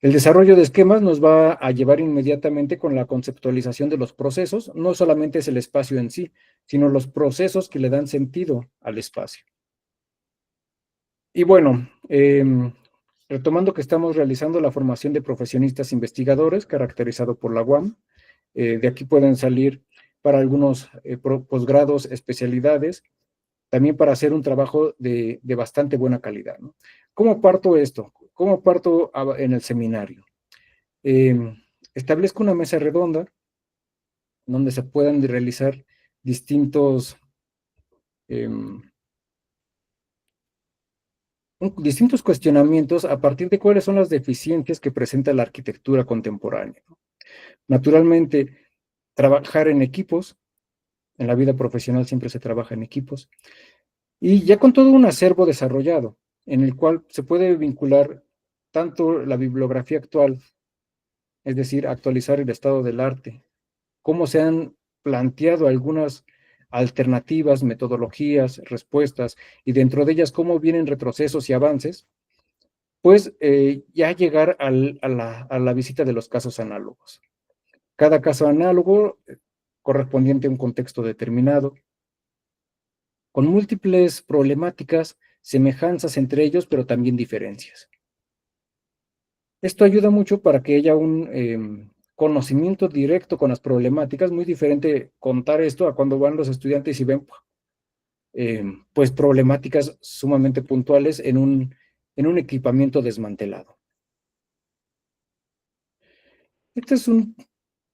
El desarrollo de esquemas nos va a llevar inmediatamente con la conceptualización de los procesos. No solamente es el espacio en sí, sino los procesos que le dan sentido al espacio. Y bueno, retomando que estamos realizando la formación de profesionistas investigadores, caracterizado por la UAM, de aquí pueden salir para algunos posgrados, especialidades, también para hacer un trabajo de bastante buena calidad, ¿no? ¿Cómo parto esto? ¿Cómo parto en el seminario? Establezco una mesa redonda donde se puedan realizar distintos cuestionamientos a partir de cuáles son las deficiencias que presenta la arquitectura contemporánea, ¿no? Naturalmente, trabajar en equipos, en la vida profesional siempre se trabaja en equipos, y ya con todo un acervo desarrollado, en el cual se puede vincular tanto la bibliografía actual, es decir, actualizar el estado del arte, cómo se han planteado algunas alternativas, metodologías, respuestas, y dentro de ellas cómo vienen retrocesos y avances, pues ya llegar a la visita de los casos análogos. Cada caso análogo correspondiente a un contexto determinado, con múltiples problemáticas, semejanzas entre ellos, pero también diferencias. Esto ayuda mucho para que haya un conocimiento directo con las problemáticas, muy diferente contar esto a cuando van los estudiantes y ven pues problemáticas sumamente puntuales en un equipamiento desmantelado. Este es un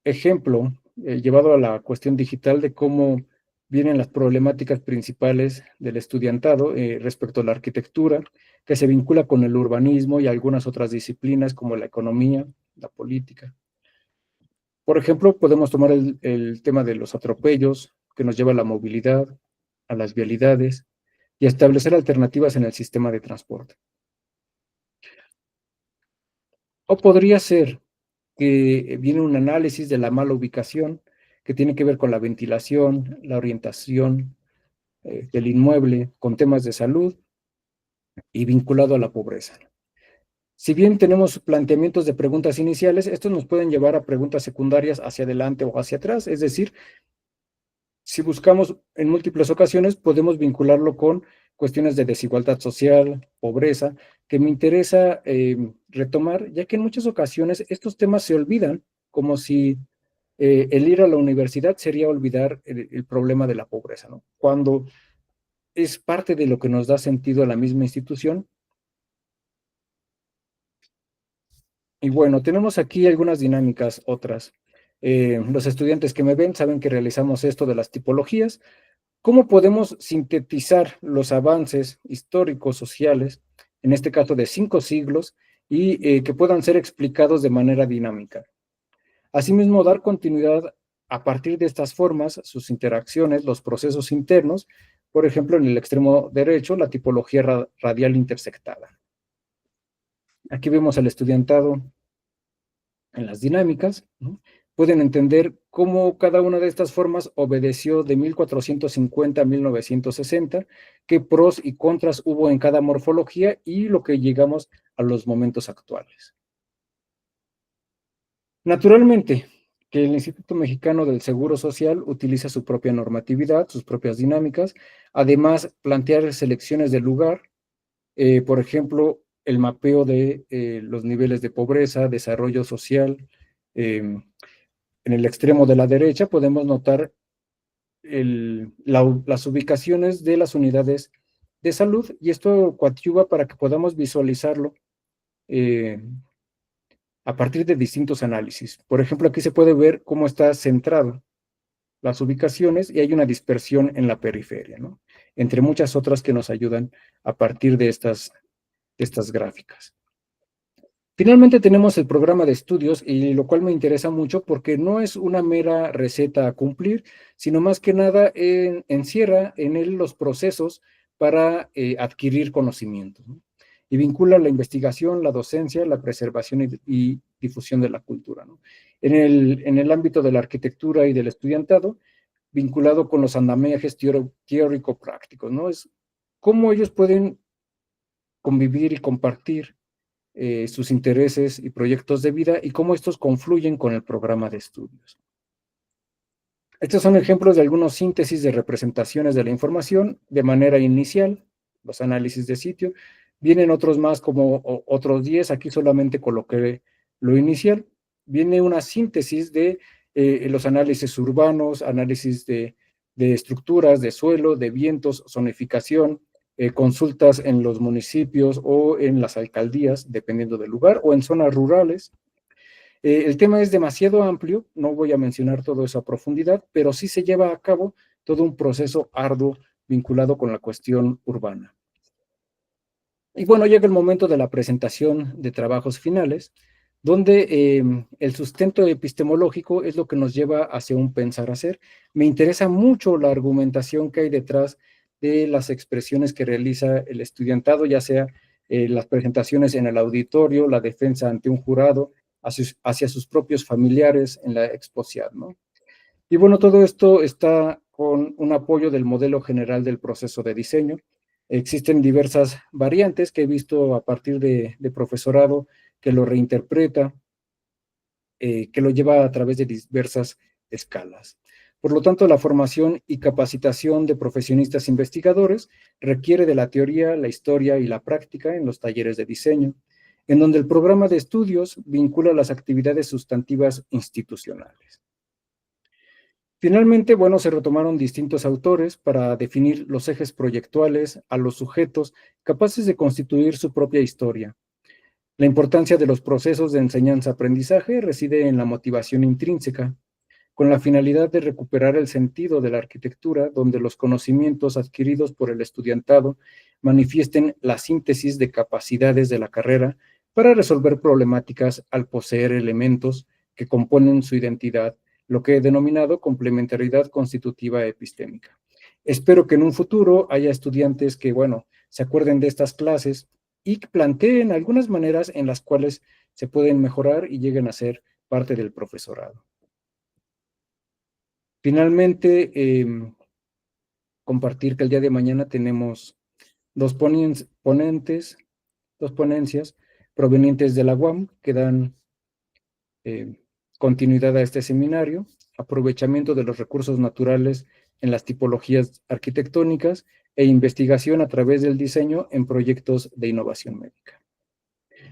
ejemplo llevado a la cuestión digital de cómo vienen las problemáticas principales del estudiantado respecto a la arquitectura, que se vincula con el urbanismo y algunas otras disciplinas como la economía, la política. Por ejemplo, podemos tomar el tema de los atropellos, que nos lleva a la movilidad, a las vialidades, y a establecer alternativas en el sistema de transporte. O podría ser que viene un análisis de la mala ubicación, que tiene que ver con la ventilación, la orientación del inmueble, con temas de salud y vinculado a la pobreza. Si bien tenemos planteamientos de preguntas iniciales, estos nos pueden llevar a preguntas secundarias hacia adelante o hacia atrás, es decir, si buscamos en múltiples ocasiones, podemos vincularlo con cuestiones de desigualdad social, pobreza, que me interesa retomar, ya que en muchas ocasiones estos temas se olvidan, como si el ir a la universidad sería olvidar el problema de la pobreza, ¿no? Cuando es parte de lo que nos da sentido a la misma institución. Y bueno, tenemos aquí algunas dinámicas otras. Los estudiantes que me ven saben que realizamos esto de las tipologías. ¿Cómo podemos sintetizar los avances históricos, sociales, en este caso de 5 siglos, y que puedan ser explicados de manera dinámica? Asimismo, dar continuidad a partir de estas formas, sus interacciones, los procesos internos, por ejemplo, en el extremo derecho, la tipología radial intersectada. Aquí vemos al estudiantado en las dinámicas, ¿no? Pueden entender cómo cada una de estas formas obedeció de 1450 a 1960, qué pros y contras hubo en cada morfología y lo que llegamos a los momentos actuales. Naturalmente, que el Instituto Mexicano del Seguro Social utiliza su propia normatividad, sus propias dinámicas, además plantear selecciones del lugar, por ejemplo, el mapeo de los niveles de pobreza, desarrollo social. En el extremo de la derecha podemos notar las ubicaciones de las unidades de salud, y esto coadyuva para que podamos visualizarlo a partir de distintos análisis. Por ejemplo, aquí se puede ver cómo está centrado las ubicaciones y hay una dispersión en la periferia, ¿no? Entre muchas otras que nos ayudan a partir de estas gráficas. Finalmente tenemos el programa de estudios, y lo cual me interesa mucho porque no es una mera receta a cumplir, sino más que nada encierra en él los procesos para adquirir conocimiento, ¿no? Y vincula la investigación, la docencia, la preservación y difusión de la cultura, ¿no? En el ámbito de la arquitectura y del estudiantado, vinculado con los andamiajes teórico-prácticos, ¿no? Es cómo ellos pueden convivir y compartir sus intereses y proyectos de vida y cómo estos confluyen con el programa de estudios. Estos son ejemplos de algunos síntesis de representaciones de la información de manera inicial, los análisis de sitio. Vienen otros más, como otros 10, aquí solamente coloqué lo inicial. Viene una síntesis de los análisis urbanos, análisis de estructuras, de suelo, de vientos, zonificación, consultas en los municipios o en las alcaldías, dependiendo del lugar, o en zonas rurales. El tema es demasiado amplio, no voy a mencionar todo eso a profundidad, pero sí se lleva a cabo todo un proceso arduo vinculado con la cuestión urbana. Y bueno, llega el momento de la presentación de trabajos finales, donde el sustento epistemológico es lo que nos lleva hacia un pensar hacer. Me interesa mucho la argumentación que hay detrás de las expresiones que realiza el estudiantado, ya sea las presentaciones en el auditorio, la defensa ante un jurado, hacia sus propios familiares en la exposición, ¿no? Y bueno, todo esto está con un apoyo del modelo general del proceso de diseño. Existen diversas variantes que he visto a partir de profesorado que lo reinterpreta, que lo lleva a través de diversas escalas. Por lo tanto, la formación y capacitación de profesionistas investigadores requiere de la teoría, la historia y la práctica en los talleres de diseño, en donde el programa de estudios vincula las actividades sustantivas institucionales. Finalmente, bueno, se retomaron distintos autores para definir los ejes proyectuales a los sujetos capaces de constituir su propia historia. La importancia de los procesos de enseñanza-aprendizaje reside en la motivación intrínseca, con la finalidad de recuperar el sentido de la arquitectura, donde los conocimientos adquiridos por el estudiantado manifiesten la síntesis de capacidades de la carrera para resolver problemáticas al poseer elementos que componen su identidad, lo que he denominado complementariedad constitutiva epistémica. Espero que en un futuro haya estudiantes que, bueno, se acuerden de estas clases y planteen algunas maneras en las cuales se pueden mejorar y lleguen a ser parte del profesorado. Finalmente, compartir que el día de mañana tenemos dos ponencias provenientes de la UAM que dan continuidad a este seminario: aprovechamiento de los recursos naturales en las tipologías arquitectónicas e investigación a través del diseño en proyectos de innovación médica.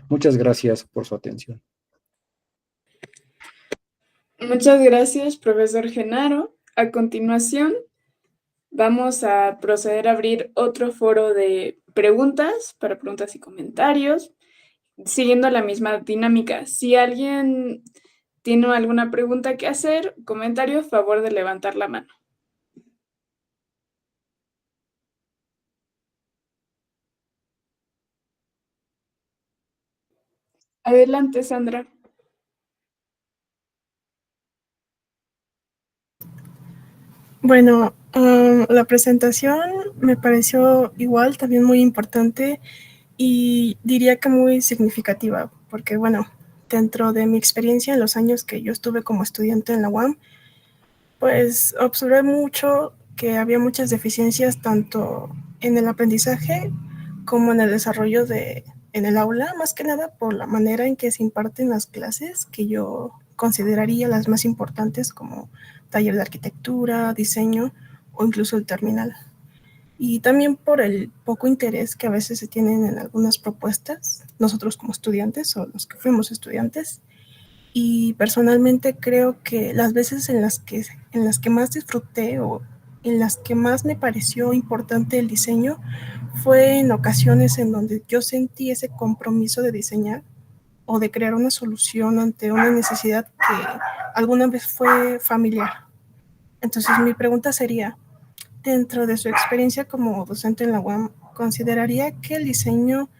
Muchas gracias por su atención. Muchas gracias, profesor Genaro. A continuación, vamos a proceder a abrir otro foro de preguntas, para preguntas y comentarios, siguiendo la misma dinámica. Si alguien tiene alguna pregunta que hacer, comentario, favor de levantar la mano. Adelante, Sandra. Bueno, la presentación me pareció igual, también muy importante y diría que muy significativa, porque bueno, dentro de mi experiencia en los años que yo estuve como estudiante en la UAM, pues observé mucho que había muchas deficiencias tanto en el aprendizaje como en el desarrollo en el aula, más que nada por la manera en que se imparten las clases, que yo consideraría las más importantes, como taller de arquitectura, diseño o incluso el terminal. y también por el poco interés que a veces se tienen en algunas propuestas, nosotros como estudiantes o los que fuimos estudiantes. Y personalmente creo que las veces en las que más disfruté o en las que más me pareció importante el diseño fue en ocasiones en donde yo sentí ese compromiso de diseñar o de crear una solución ante una necesidad que alguna vez fue familiar. Entonces mi pregunta sería, dentro de su experiencia como docente en la UAM, ¿consideraría que el diseño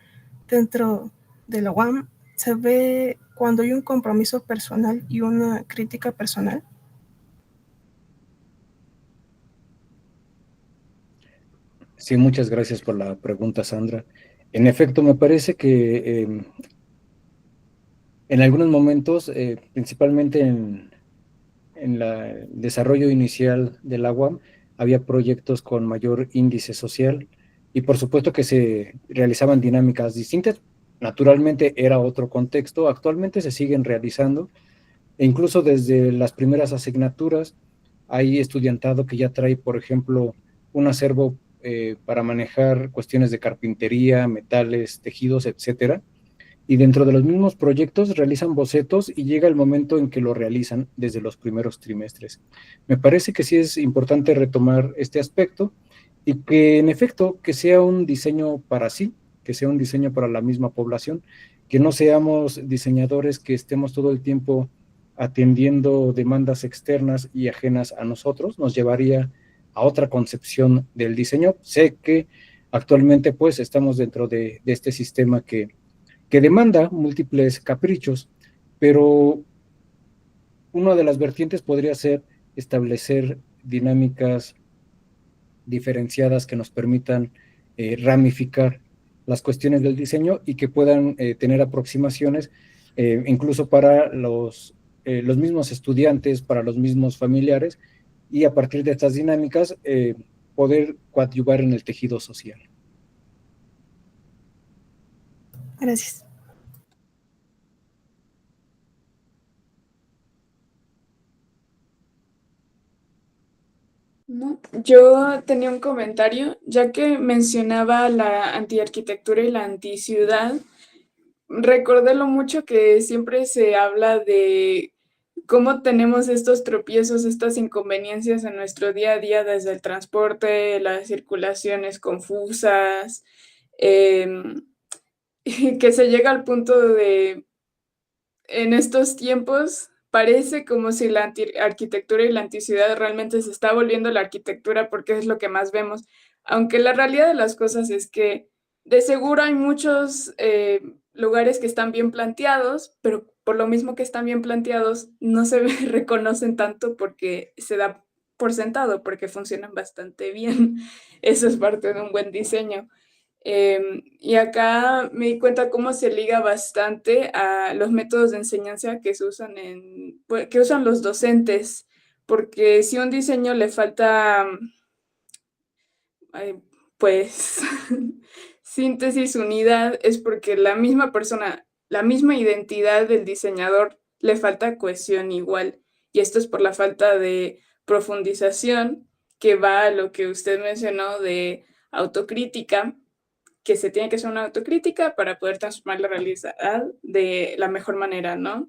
dentro de la UAM se ve cuando hay un compromiso personal y una crítica personal? Sí, muchas gracias por la pregunta, Sandra. En efecto, me parece que en algunos momentos, principalmente en el desarrollo inicial de la UAM, había proyectos con mayor índice social y por supuesto que se realizaban dinámicas distintas. Naturalmente era otro contexto, actualmente se siguen realizando e incluso desde las primeras asignaturas hay estudiantado que ya trae, por ejemplo, un acervo para manejar cuestiones de carpintería, metales, tejidos, etcétera, y dentro de los mismos proyectos realizan bocetos y llega el momento en que lo realizan desde los primeros trimestres. Me parece que sí es importante retomar este aspecto y que en efecto que sea un diseño para sí, que sea un diseño para la misma población, que no seamos diseñadores que estemos todo el tiempo atendiendo demandas externas y ajenas a nosotros, nos llevaría a otra concepción del diseño. Sé que actualmente pues estamos dentro de este sistema que demanda múltiples caprichos, pero una de las vertientes podría ser establecer dinámicas diferenciadas que nos permitan ramificar las cuestiones del diseño y que puedan tener aproximaciones incluso para los mismos estudiantes, para los mismos familiares, y a partir de estas dinámicas poder coadyuvar en el tejido social. Gracias. No, yo tenía un comentario, ya que mencionaba la antiarquitectura y la anticiudad, recordé lo mucho que siempre se habla de cómo tenemos estos tropiezos, estas inconveniencias en nuestro día a día, desde el transporte, las circulaciones confusas, y que se llega al punto de, en estos tiempos, parece como si la arquitectura y la anticidad realmente se está volviendo la arquitectura porque es lo que más vemos, aunque la realidad de las cosas es que de seguro hay muchos lugares que están bien planteados, pero por lo mismo que están bien planteados, no se reconocen tanto porque se da por sentado, porque funcionan bastante bien. Eso es parte de un buen diseño. Y acá me di cuenta cómo se liga bastante a los métodos de enseñanza que se usan que usan los docentes, porque si a un diseño le falta, ay, pues, síntesis, unidad, es porque la misma persona, la misma identidad del diseñador le falta cohesión igual. Y esto es por la falta de profundización que va a lo que usted mencionó de autocrítica, que se tiene que hacer una autocrítica para poder transformar la realidad de la mejor manera, ¿no?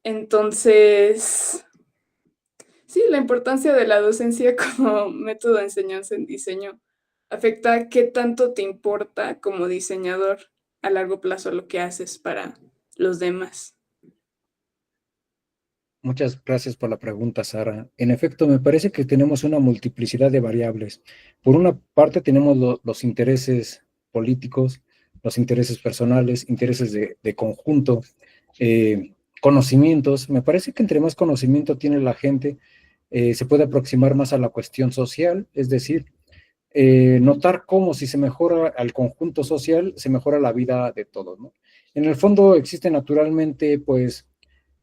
Entonces, sí, la importancia de la docencia como método de enseñanza en diseño afecta qué tanto te importa como diseñador a largo plazo lo que haces para los demás. Muchas gracias por la pregunta, Sara. En efecto, me parece que tenemos una multiplicidad de variables. Por una parte, tenemos los intereses políticos, los intereses personales, intereses de conjunto, conocimientos. Me parece que entre más conocimiento tiene la gente, se puede aproximar más a la cuestión social, es decir, notar cómo si se mejora al conjunto social, se mejora la vida de todos, ¿no? En el fondo existe naturalmente, pues,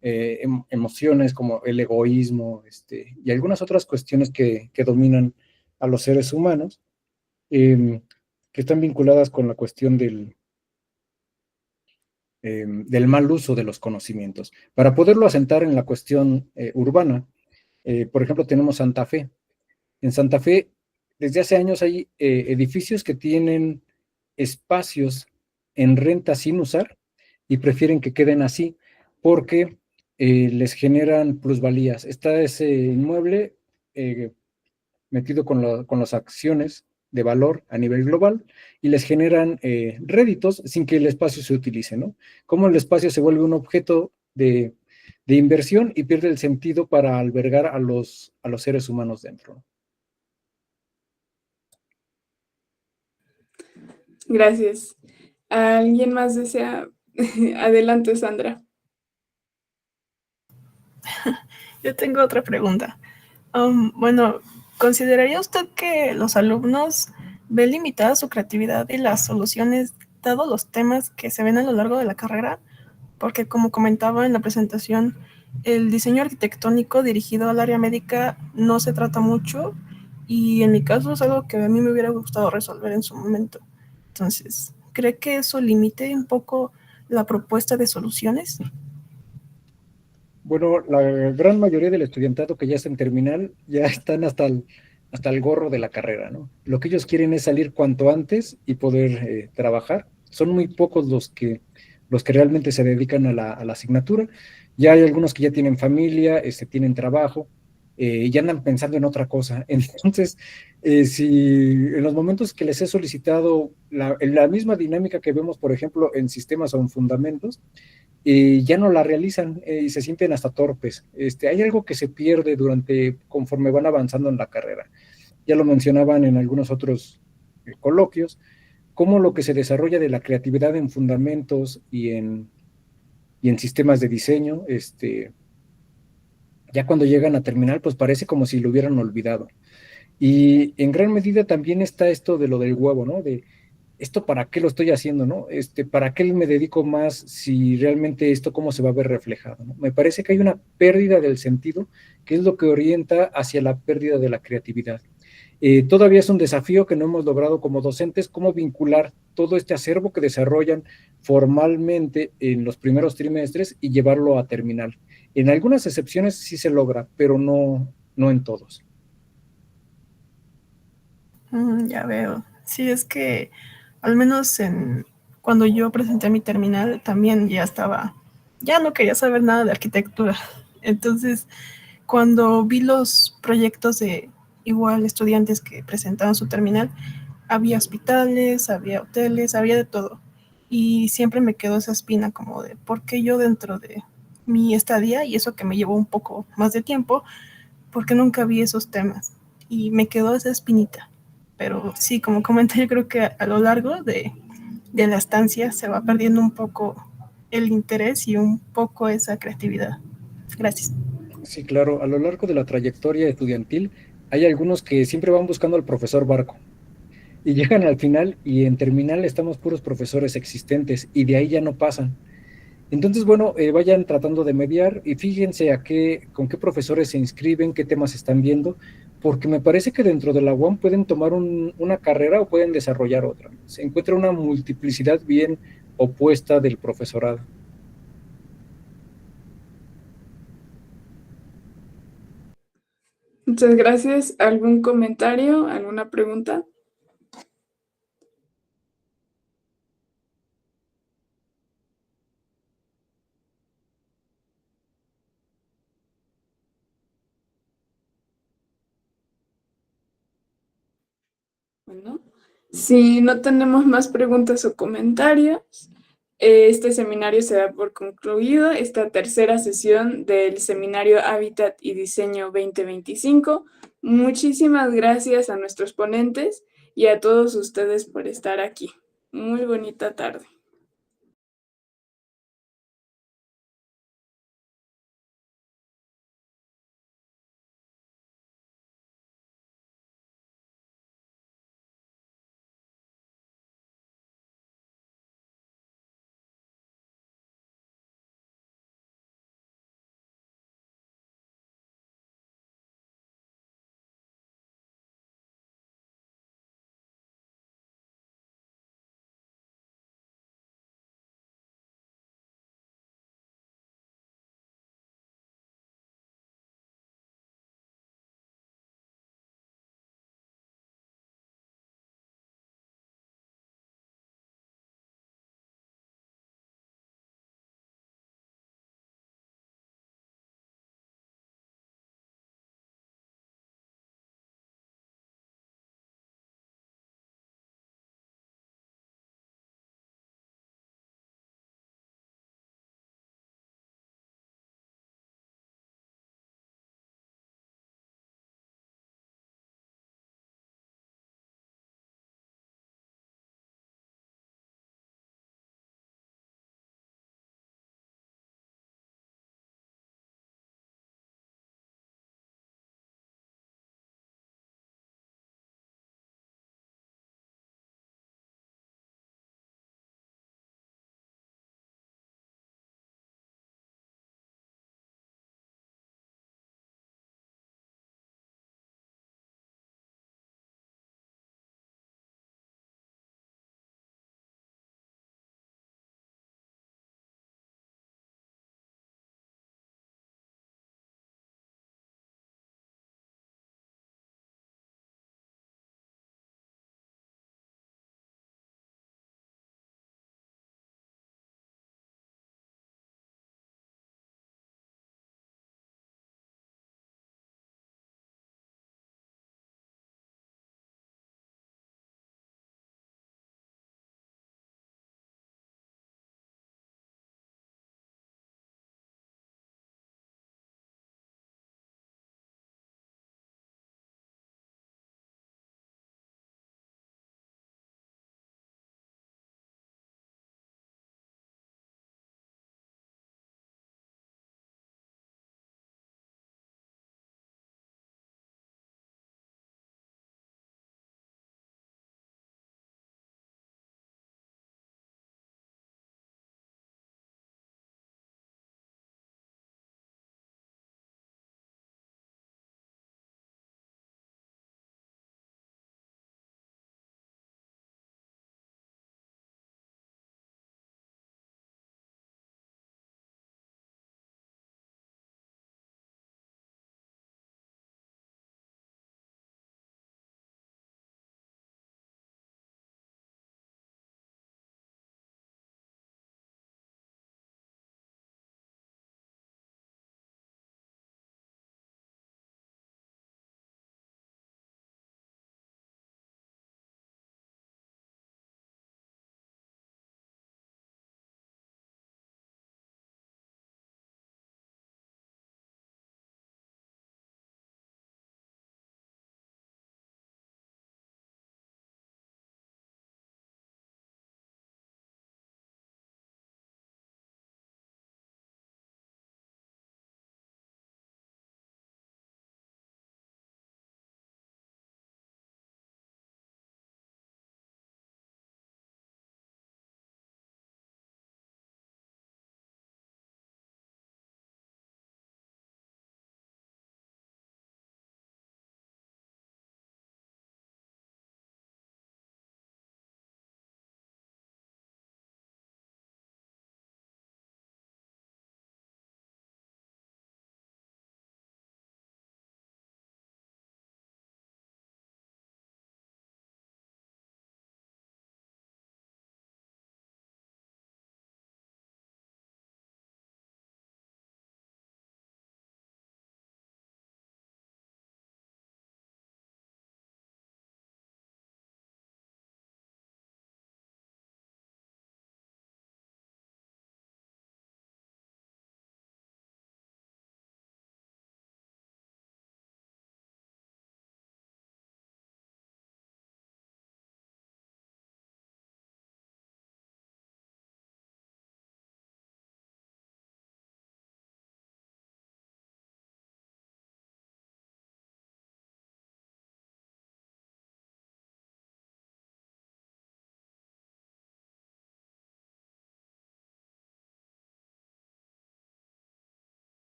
emociones como el egoísmo y algunas otras cuestiones que dominan a los seres humanos, que están vinculadas con la cuestión del mal uso de los conocimientos. Para poderlo asentar en la cuestión urbana, por ejemplo, tenemos Santa Fe. En Santa Fe desde hace años hay edificios que tienen espacios en renta sin usar y prefieren que queden así porque les generan plusvalías. Está ese inmueble metido con las acciones de valor a nivel global y les generan réditos sin que el espacio se utilice, ¿no? Como el espacio se vuelve un objeto de inversión y pierde el sentido para albergar a los seres humanos dentro, ¿no? Gracias. ¿Alguien más desea? Adelante, Sandra. Yo tengo otra pregunta. Bueno, ¿consideraría usted que los alumnos ven limitada su creatividad y las soluciones dado los temas que se ven a lo largo de la carrera? Porque como comentaba en la presentación, el diseño arquitectónico dirigido al área médica no se trata mucho y en mi caso es algo que a mí me hubiera gustado resolver en su momento. Entonces, ¿cree que eso limite un poco la propuesta de soluciones? Bueno, la gran mayoría del estudiantado que ya está en terminal ya están hasta el gorro de la carrera, ¿no? Lo que ellos quieren es salir cuanto antes y poder trabajar. Son muy pocos los que realmente se dedican a la asignatura. Ya hay algunos que ya tienen familia, tienen trabajo, y ya andan pensando en otra cosa. Entonces, si en los momentos que les he solicitado la misma dinámica que vemos, por ejemplo, en sistemas o en fundamentos, ya no la realizan y se sienten hasta torpes. Hay algo que se pierde conforme van avanzando en la carrera. Ya lo mencionaban en algunos otros coloquios, cómo lo que se desarrolla de la creatividad en fundamentos y en sistemas de diseño, ya cuando llegan a terminar, pues parece como si lo hubieran olvidado. Y en gran medida también está esto de lo del huevo, ¿no? De esto para qué lo estoy haciendo, ¿no? ¿Para qué me dedico más si realmente esto cómo se va a ver reflejado, ¿no? Me parece que hay una pérdida del sentido, que es lo que orienta hacia la pérdida de la creatividad. Todavía es un desafío que no hemos logrado como docentes, cómo vincular todo este acervo que desarrollan formalmente en los primeros trimestres y llevarlo a terminal. En algunas excepciones sí se logra, pero no en todos. Ya veo. Sí, es que al menos cuando yo presenté mi terminal también ya no quería saber nada de arquitectura. Entonces, cuando vi los proyectos de igual estudiantes que presentaban su terminal, había hospitales, había hoteles, había de todo. Y siempre me quedó esa espina como de por qué yo dentro de mi estadía, y eso que me llevó un poco más de tiempo, porque nunca vi esos temas. Y me quedó esa espinita. Pero sí, como comenté, yo creo que a lo largo de la estancia se va perdiendo un poco el interés y un poco esa creatividad. Gracias. Sí, claro, a lo largo de la trayectoria estudiantil hay algunos que siempre van buscando al profesor Barco y llegan al final y en terminal estamos puros profesores existentes y de ahí ya no pasan. Entonces, bueno, vayan tratando de mediar y fíjense con qué profesores se inscriben, qué temas están viendo, porque me parece que dentro de la UAM pueden tomar una carrera o pueden desarrollar otra. Se encuentra una multiplicidad bien opuesta del profesorado. Muchas gracias. ¿Algún comentario? ¿Alguna pregunta? Bueno, si no tenemos más preguntas o comentarios, este seminario se da por concluido, esta tercera sesión del seminario Hábitat y Diseño 2025. Muchísimas gracias a nuestros ponentes y a todos ustedes por estar aquí. Muy bonita tarde.